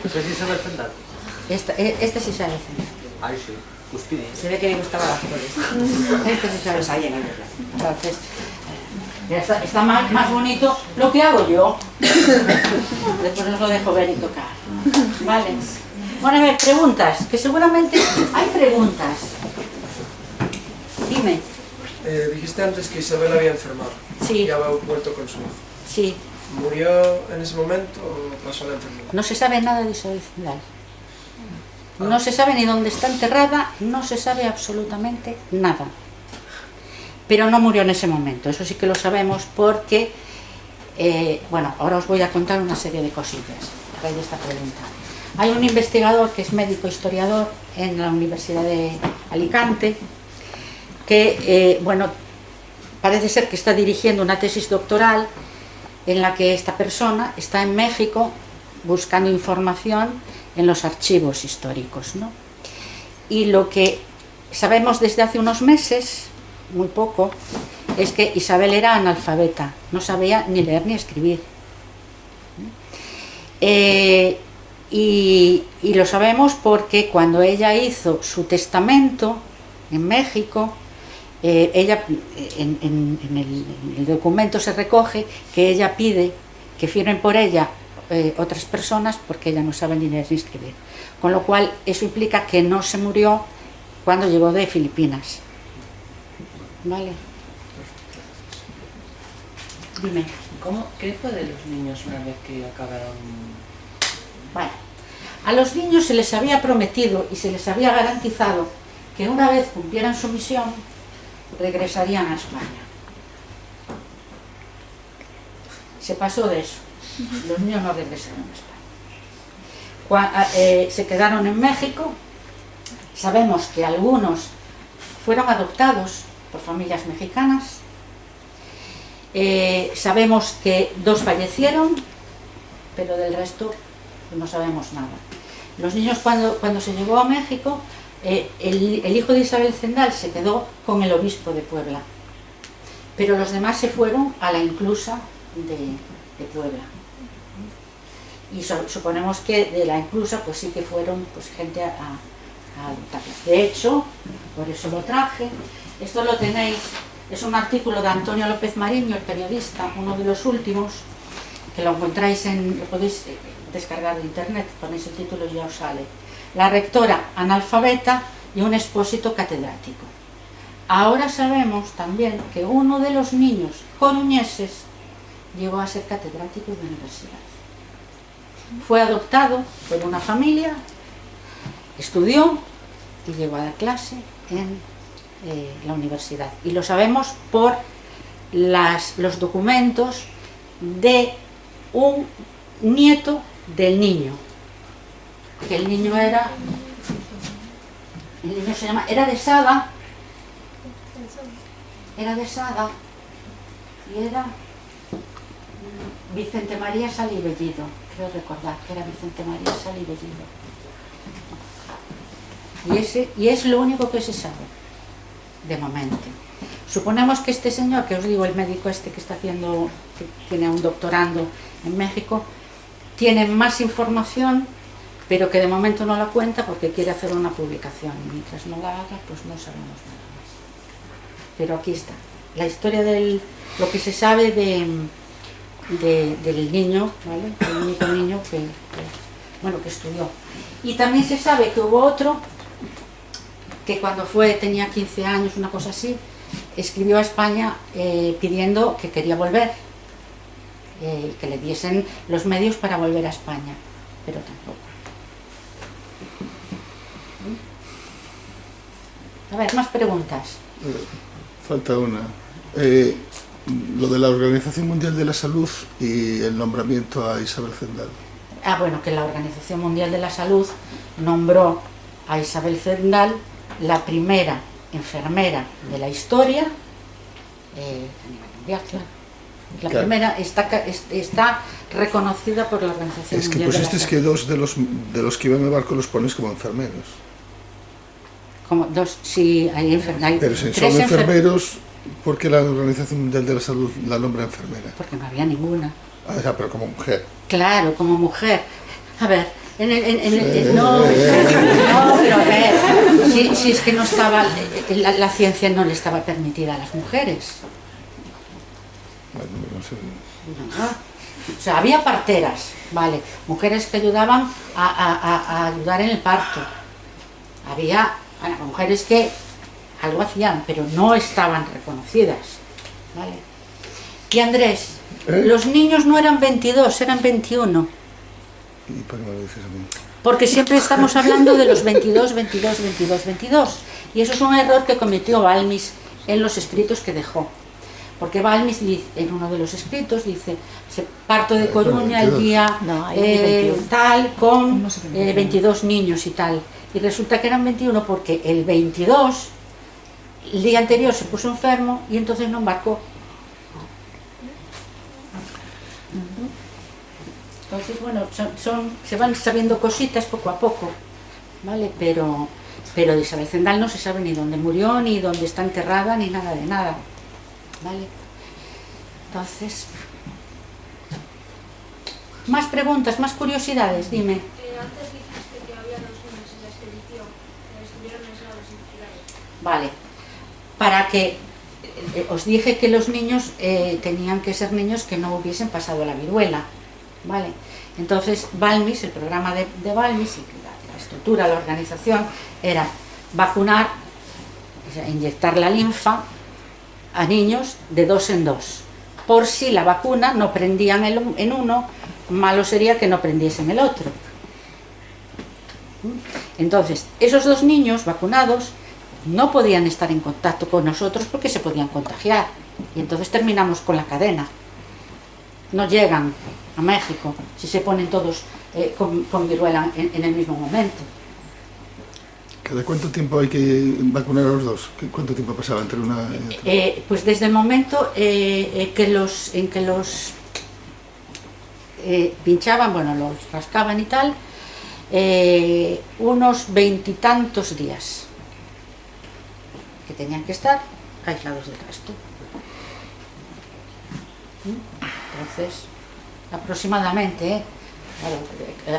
¿Eso es Isabel Zendal? Este sí sabe Zendal. Ay, sí. Cuspide. Se ve que le gustaba las flores. Este sí sabe Pues ahí en el Entonces, está más bonito lo que hago yo. Después os lo dejo ver y tocar. Vale. Bueno, a ver, preguntas, que seguramente hay preguntas. Dime. Dijiste antes que Isabel había enfermado. Sí. Y había vuelto con su hijo. Sí, ¿Murió en ese momento o pasó la enfermedad? no se sabe nada de Isabel Zendal. No se sabe ni dónde está enterrada, no se sabe absolutamente nada. Pero no murió en ese momento, eso sí que lo sabemos porque, bueno, ahora os voy a contar una serie de cosillas a raíz de esta pregunta. Hay un investigador que es médico historiador en la Universidad de Alicante que, bueno, parece ser que está dirigiendo una tesis doctoral en la que esta persona está en México buscando información en los archivos históricos, ¿no? Y lo que sabemos desde hace unos meses, muy poco, es que Isabel era analfabeta, no sabía ni leer ni escribir. Y lo sabemos porque cuando ella hizo su testamento en México, ella en el documento se recoge que ella pide que firmen por ella otras personas porque ella no sabe ni leer ni escribir, con lo cual eso implica que no se murió cuando llegó de Filipinas. Vale. Dime. ¿Qué fue de los niños una vez que acabaron? Bueno, a los niños se les había prometido y se les había garantizado que una vez cumplieran su misión regresarían a España. Se pasó de eso. Los niños no regresaron a España. Se quedaron en México. Sabemos que algunos fueron adoptados por familias mexicanas. Sabemos que 2 fallecieron, pero del resto no sabemos nada. Los niños cuando se llegó a México el hijo de Isabel Zendal se quedó con el obispo de Puebla, pero los demás se fueron a la Inclusa de Puebla. Y suponemos que de la Inclusa pues sí que fueron pues gente a adoptarlas. De hecho, por eso lo traje, esto lo tenéis, es un artículo de Antonio López Mariño, el periodista, uno de los últimos, que lo encontráis lo podéis descargar de internet, ponéis el título y ya os sale. La rectora analfabeta y un expósito catedrático. Ahora sabemos también que uno de los niños coruñeses llegó a ser catedrático de universidad. Fue adoptado por una familia, estudió y llegó a dar clase en la universidad. Y lo sabemos por los documentos de un nieto del niño, que el niño era de Sada, y era Vicente María Salí Bellido, creo recordar que era Vicente María Salí Bellido. Y es lo único que se sabe de momento. Suponemos que este señor, que os digo, el médico este que está haciendo, que tiene un doctorando en México, tiene más información, pero que de momento no la cuenta porque quiere hacer una publicación. Y mientras no la haga, pues no sabemos nada más. Pero aquí está, la historia lo que se sabe del niño, ¿vale? El único niño que estudió. Y también se sabe que hubo otro que cuando tenía 15 años, una cosa así, escribió a España pidiendo que quería volver, que le diesen los medios para volver a España, pero tampoco. A ver, más preguntas. Falta una. Lo de la Organización Mundial de la Salud y el nombramiento a Isabel Zendal. Bueno, que la Organización Mundial de la Salud nombró a Isabel Zendal la primera enfermera de la historia a nivel mundial, claro. La primera está reconocida por la Organización Es que Mundial de la Salud. es que dos de los que iban en el barco los pones como enfermeros. Como dos, sí, hay pero si tres son enfermeros, ¿por qué la Organización Mundial de la Salud la nombra enfermera? Porque no había ninguna. Pero como mujer. Claro, como mujer. A ver, no, pero a ver, si es que no estaba, la ciencia no le estaba permitida a las mujeres. Bueno, no sé. O sea, había parteras, vale, mujeres que ayudaban a ayudar en el parto. Había mujeres que algo hacían, pero no estaban reconocidas, ¿vale? Y Andrés, los niños no eran 22, eran 21. ¿Y por qué me lo dices a mí? Porque siempre estamos hablando de los 22, 22, 22, 22. Y eso es un error que cometió Balmis en los escritos que dejó. Porque Balmis en uno de los escritos dice, parto de Coruña el día tal con 22 niños y tal. Y resulta que eran 21 porque el 22, el día anterior se puso enfermo y entonces no embarcó. Entonces, bueno, se van sabiendo cositas poco a poco, ¿vale? Pero de Isabel Zendal no se sabe ni dónde murió, ni dónde está enterrada, ni nada de nada, ¿vale? Entonces, más preguntas, más curiosidades, dime. Antes dijiste que había 2 niños en la expedición que estuvieron aislados en ciudades. Vale, para que os dije que los niños tenían que ser niños que no hubiesen pasado la viruela, ¿vale? Entonces Balmis, el programa de Balmis, y la estructura, la organización, era vacunar, o sea, inyectar la linfa a niños de 2 en 2. Por si la vacuna no prendían en uno, malo sería que no prendiesen el otro. Entonces, esos 2 niños vacunados no podían estar en contacto con nosotros porque se podían contagiar. Y entonces terminamos con la cadena. No llegan a México si se ponen todos con viruela en el mismo momento. ¿Cada cuánto tiempo hay que vacunar a los 2? ¿Cuánto tiempo pasaba entre una y otra? Pues desde el momento en que los pinchaban, bueno, los rascaban y tal, unos 20 y tantos días que tenían que estar aislados del resto. Entonces, aproximadamente, claro,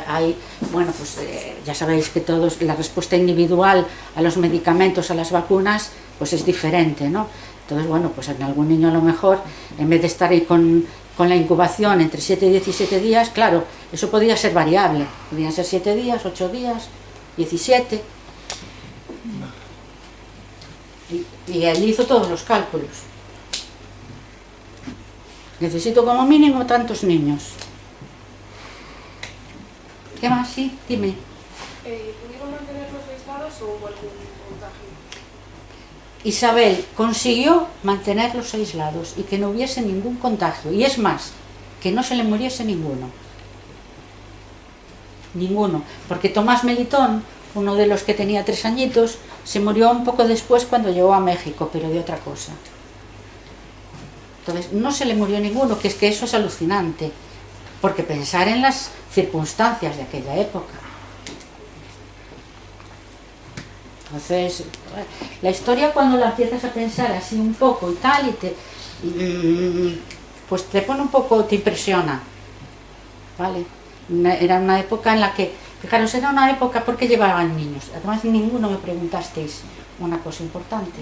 hay, bueno, pues ya sabéis que todos, la respuesta individual a los medicamentos, a las vacunas, pues es diferente, ¿no? Entonces, bueno, pues en algún niño a lo mejor, en vez de estar ahí con la incubación entre 7 y 17 días, claro, eso podía ser variable, podían ser 7 días, 8 días, 17. Y él hizo todos los cálculos. Necesito como mínimo tantos niños. ¿Qué más? Sí, dime. ¿Pudieron mantenerlos aislados o hubo algún contagio? Isabel consiguió mantenerlos aislados y que no hubiese ningún contagio. Y es más, que no se le muriese ninguno. Ninguno. Porque Tomás Melitón, uno de los que tenía 3 añitos, se murió un poco después cuando llegó a México, pero de otra cosa. Entonces, no se le murió ninguno, que es que eso es alucinante. Porque pensar en las circunstancias de aquella época. Entonces, la historia cuando la empiezas a pensar así un poco y tal, pues te pone un poco, te impresiona, ¿vale? Era una época en la que, fijaros, era una época porque llevaban niños. Además, ninguno me preguntasteis una cosa importante.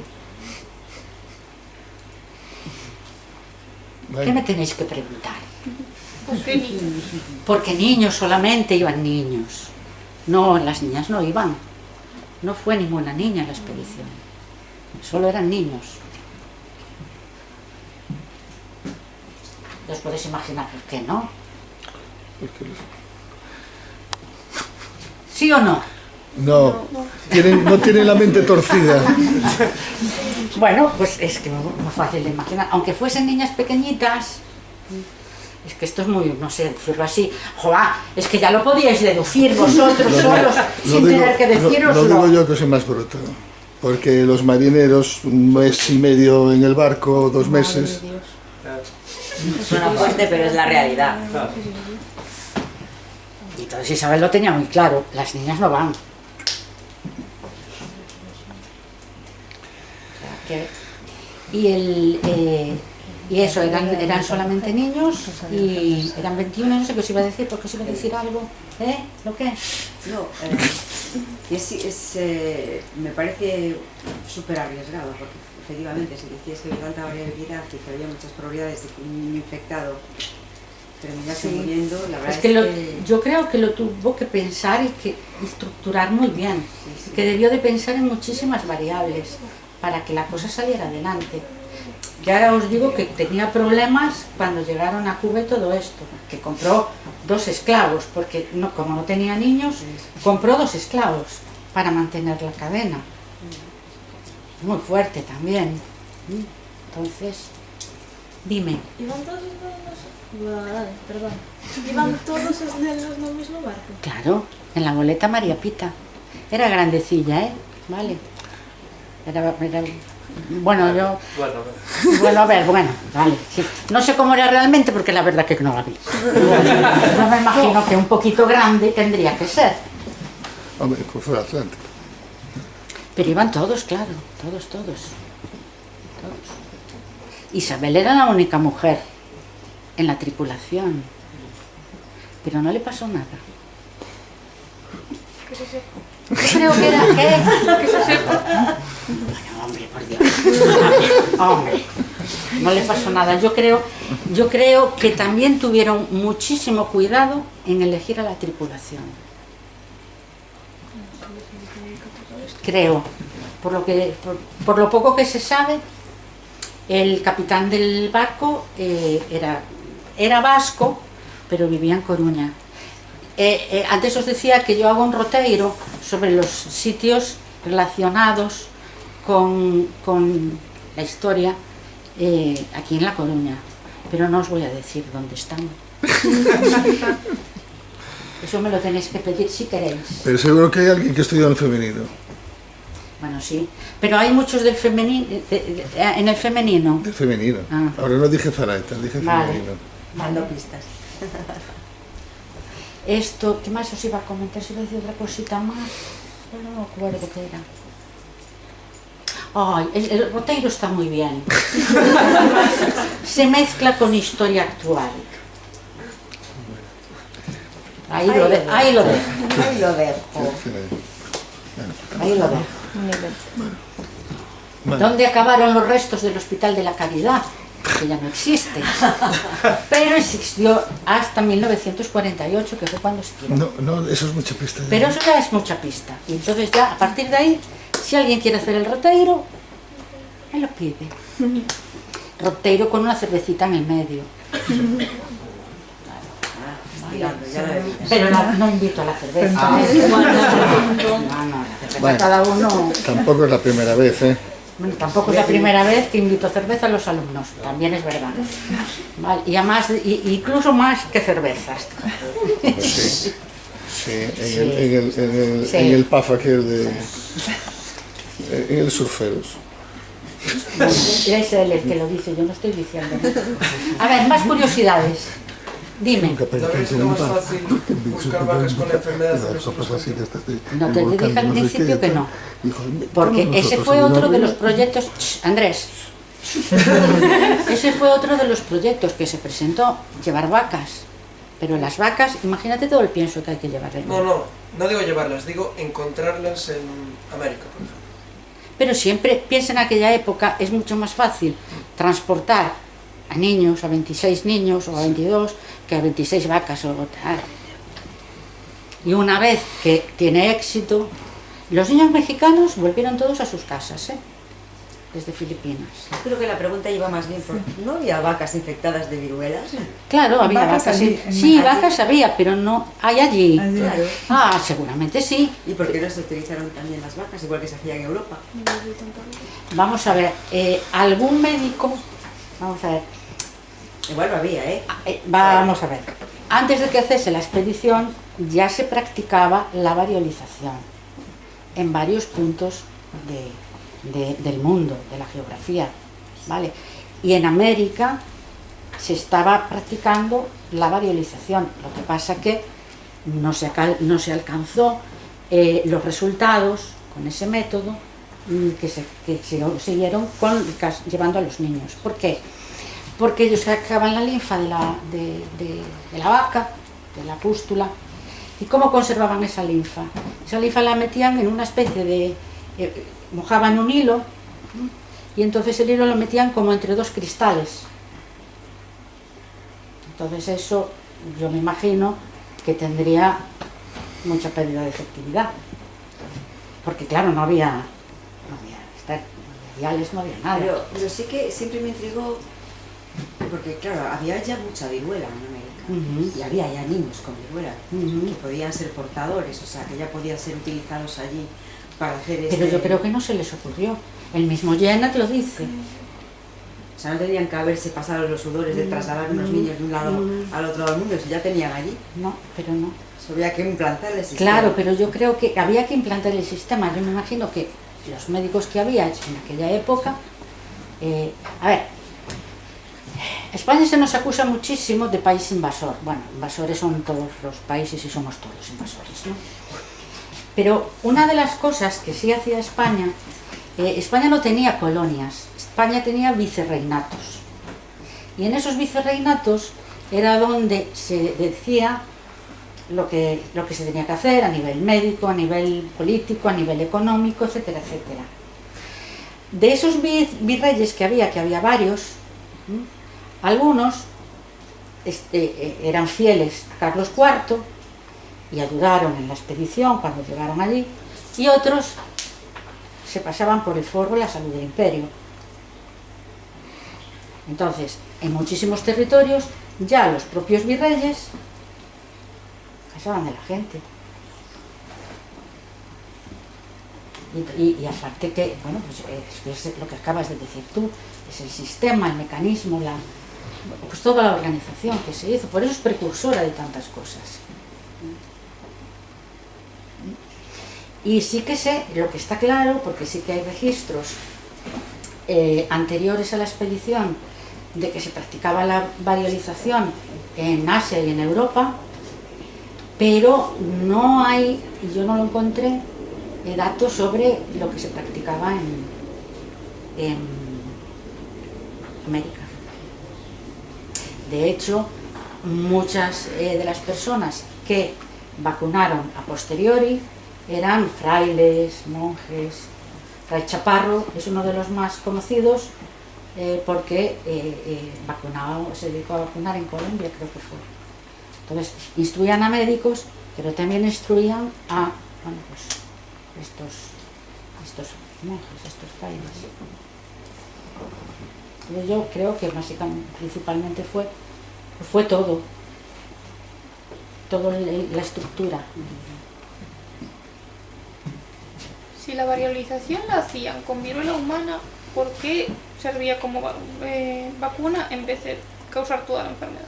¿Qué me tenéis que preguntar? ¿Por qué niños? Porque niños solamente iban niños. No, las niñas no iban. No fue ninguna niña en la expedición. Solo eran niños. ¿Os podéis imaginar por qué no? ¿Sí o no? No, no tienen la mente torcida. Bueno, pues es que muy fácil de imaginar. Aunque fuesen niñas pequeñitas, es que esto es muy, no sé, decirlo así. ¡Joa! Es que ya lo podíais deducir vosotros solos, sin tener que deciroslo. Lo digo yo que soy más bruto. Porque los marineros, 1 mes y medio en el barco, 2 meses. Suena fuerte, pero es la realidad. Y entonces Isabel lo tenía muy claro. Las niñas no van. O sea que, y eso, eran solamente niños y eran 21, no sé qué os iba a decir, porque os iba a decir algo. ¿Lo qué? No, me parece súper arriesgado, porque efectivamente si decías que había tanta variabilidad y que había muchas probabilidades de que un niño infectado terminase muriendo, la verdad es que... Yo creo que lo tuvo que pensar y estructurar muy bien, que debió de pensar en muchísimas variables para que la cosa saliera adelante. Y ahora os digo que tenía problemas cuando llegaron a Cuba y todo esto, que compró 2 esclavos, porque como no tenía niños, compró 2 esclavos para mantener la cadena. Muy fuerte también. Entonces, dime. ¿Iban todos ¿Iban todos en el mismo barco? Claro, en la goleta María Pita. Era grandecilla, ¿vale? Era bueno, yo... Bueno, vale. Sí. No sé cómo era realmente porque la verdad que no la vi. Yo me imagino que un poquito grande tendría que ser. Hombre, fue Atlántico. Pero iban todos, claro, todos. Isabel era la única mujer en la tripulación, pero no le pasó nada. ¿Qué se sepa? Yo creo que era... ¿Qué? ¿Qué se sepa? Bueno, hombre, por Dios. Hombre, no le pasó nada. Yo creo que también tuvieron muchísimo cuidado en elegir a la tripulación. Creo, por lo poco que se sabe, el capitán del barco era vasco, pero vivía en Coruña. Antes os decía que yo hago un roteiro sobre los sitios relacionados con la historia aquí en La Coruña, pero no os voy a decir dónde están. Eso me lo tenéis que pedir si queréis. Pero seguro que hay alguien que estudió en femenino. Bueno, sí, pero hay muchos del femenino, en el femenino. Del femenino. Ah. Ahora no dije Zaraeta, dije Vale. femenino. Dando pistas. Esto, ¿qué más os iba a comentar? Si iba a decir otra cosita más, pero no me acuerdo qué era. Ay, el roteiro está muy bien. Se mezcla con historia actual. Ahí lo dejo. Ahí lo dejo. Ahí lo dejo. Vale. ¿Dónde acabaron los restos del Hospital de la Caridad? Que ya no existe. Pero existió hasta 1948, que fue cuando se tiró. No, eso es mucha pista. Pero eso ya es mucha pista. Y entonces ya, a partir de ahí, si alguien quiere hacer el roteiro, me lo pide. Roteiro con una cervecita en el medio. Estirando, ya la bebida. Pero no invito a la cerveza. Ah. ¿eh? No, la cerveza Bueno. cada uno... Tampoco es la primera vez, ¿eh? Bueno, tampoco es la primera vez que invito cerveza a los alumnos, también es verdad. Vale, y además, incluso más que cervezas. Sí, Sí. en el PAF aquel de... En el Surferos. Bueno, es él el que lo dice, yo no estoy diciendo. A ver, más curiosidades. Dime. ¿Sabes que es más fácil buscar vacas con enfermedades de los ojos? No te dije al principio que no. Porque ese fue otro de los proyectos... Shh, Andrés. Ese fue otro de los proyectos que se presentó, llevar vacas. Pero las vacas, imagínate todo el pienso que hay que llevar. No digo llevarlas, digo encontrarlas en América, por ejemplo. Pero siempre, piensa en aquella época, es mucho más fácil transportar a niños, a 26 niños o a 22, que a 26 vacas o tal. Y una vez que tiene éxito, los niños mexicanos volvieron todos a sus casas, desde Filipinas. Creo que la pregunta iba más bien por... ¿No había vacas infectadas de viruelas? Claro, había Vacas vacas. allí, Sí, allí. vacas había, pero no hay allí. Allí. Claro. Ah, seguramente sí. ¿Y por qué no se utilizaron también las vacas, igual que se hacía en Europa? Vamos a ver, algún médico, vamos a ver, Igual lo había, ¿eh? vamos a ver. Antes de que cese la expedición ya se practicaba la variolización en varios puntos del mundo, de la geografía, ¿vale? Y en América se estaba practicando la variolización. Lo que pasa que no se alcanzó los resultados con ese método que se siguieron llevando a los niños. ¿Por qué? Porque ellos sacaban la linfa de la vaca, de la pústula. ¿Y cómo conservaban esa linfa? Esa linfa la metían en una especie de... mojaban un hilo, ¿no? Y entonces el hilo lo metían como entre dos cristales. Entonces eso, yo me imagino que tendría mucha pérdida de efectividad. Porque claro, no había diales, no había nada. Pero sí que siempre me intrigó, porque claro, había ya mucha viruela en América. Ujú. Y había ya niños con viruela, Ujú. que podían ser portadores, o sea, que ya podían ser utilizados allí para hacer Pero yo creo que no se les ocurrió. El mismo Jenner lo dice. O sea, no tenían que haberse pasado los sudores de trasladar unos niños de un lado al otro del mundo, si ya tenían allí. No, pero no. Solo había que implantarles sistema. Claro, pero yo creo que había que implantar el sistema. Yo me imagino que los médicos que había en aquella época... a ver, España se nos acusa muchísimo de país invasor. Bueno, invasores son todos los países y somos todos invasores, ¿no? Pero una de las cosas que sí hacía España, España no tenía colonias, España tenía vicerreinatos. Y en esos vicerreinatos era donde se decía lo que se tenía que hacer a nivel médico, a nivel político, a nivel económico, etcétera, etcétera. De esos virreyes que había varios, algunos eran fieles a Carlos IV y ayudaron en la expedición cuando llegaron allí, y otros se pasaban por el forro la salud del imperio. Entonces, en muchísimos territorios ya los propios virreyes pasaban de la gente. Y aparte que, bueno, pues es lo que acabas de decir tú, es el sistema, el mecanismo, pues toda la organización que se hizo, por eso es precursora de tantas cosas. Y sí que sé, lo que está claro, porque sí que hay registros anteriores a la expedición de que se practicaba la variolización en Asia y en Europa, pero no hay, y yo no lo encontré, datos sobre lo que se practicaba en América. De hecho, muchas de las personas que vacunaron a posteriori eran frailes, monjes. Fray Chaparro es uno de los más conocidos porque se dedicó a vacunar en Colombia, creo que fue. Entonces, instruían a médicos, pero también instruían a, bueno, pues, estos monjes, estos frailes. Entonces, yo creo que básicamente, principalmente fue todo la estructura. Si la variolización la hacían con viruela humana, ¿por qué servía como vacuna en vez de causar toda la enfermedad?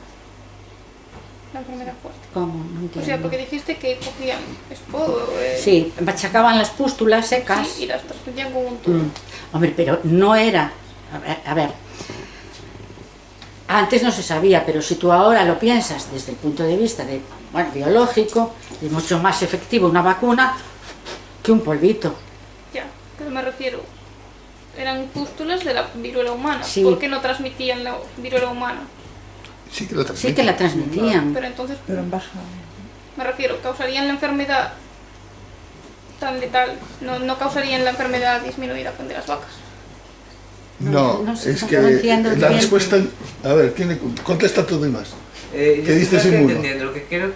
La enfermedad fuerte. ¿Cómo? No entiendo. O sea, porque dijiste que cogían espodo. Sí, machacaban las pústulas secas. Sí, y las transmitían con un tubo. Hombre, pero no era... A ver, antes no se sabía, pero si tú ahora lo piensas desde el punto de vista biológico, es mucho más efectivo una vacuna que un polvito. Ya, pero me refiero, eran pústulas de la viruela humana. Sí. ¿Por qué no transmitían la viruela humana? Sí que lo transmiten. Sí que la transmitían. Pero entonces, Pero en baja. me refiero, ¿causarían la enfermedad tan letal? No causarían la enfermedad disminuida con de las vacas. No, No sé, es no que entiendo la bien. respuesta... A ver, contesta tú y más. ¿Qué dices, Inmuno? Lo que creo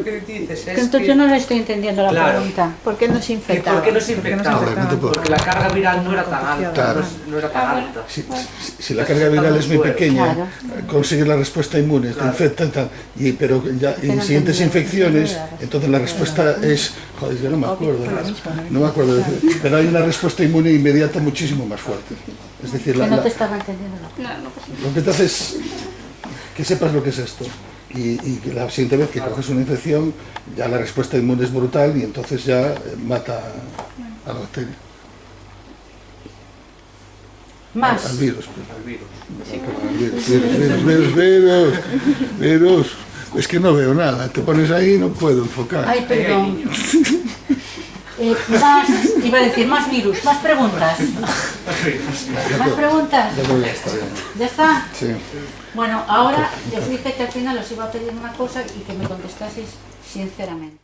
que dices es Entonces que... yo no le estoy entendiendo la Claro. pregunta. ¿Por qué no se que infectaba? ¿Por qué no se infectaba? Correcto, Porque la carga viral no era tan alta. Claro. No era tan alta. Si la carga viral es muy pequeña, Claro. consigue la respuesta inmune, te Claro. infecta, tal, pero ya en no siguientes entendía. infecciones, entonces la respuesta es... Joder, yo no me acuerdo. No me acuerdo. Pero hay una respuesta inmune inmediata muchísimo más fuerte. Es decir, Que no te estaba entendiendo la pregunta. No pasa lo que te hace es que sepas lo que es esto. Y que la siguiente vez que coges una infección, ya la respuesta inmune es brutal y entonces ya mata a la bacteria. Más. Al virus. El virus. Virus. Es que no veo nada, te pones ahí y no puedo enfocar. Ay, perdón. Iba a decir más virus, más preguntas. ¿Más preguntas? Ya creo que está bien. ¿Ya está? Sí. Bueno, ahora os dije que al final os iba a pedir una cosa y que me contestaseis sinceramente.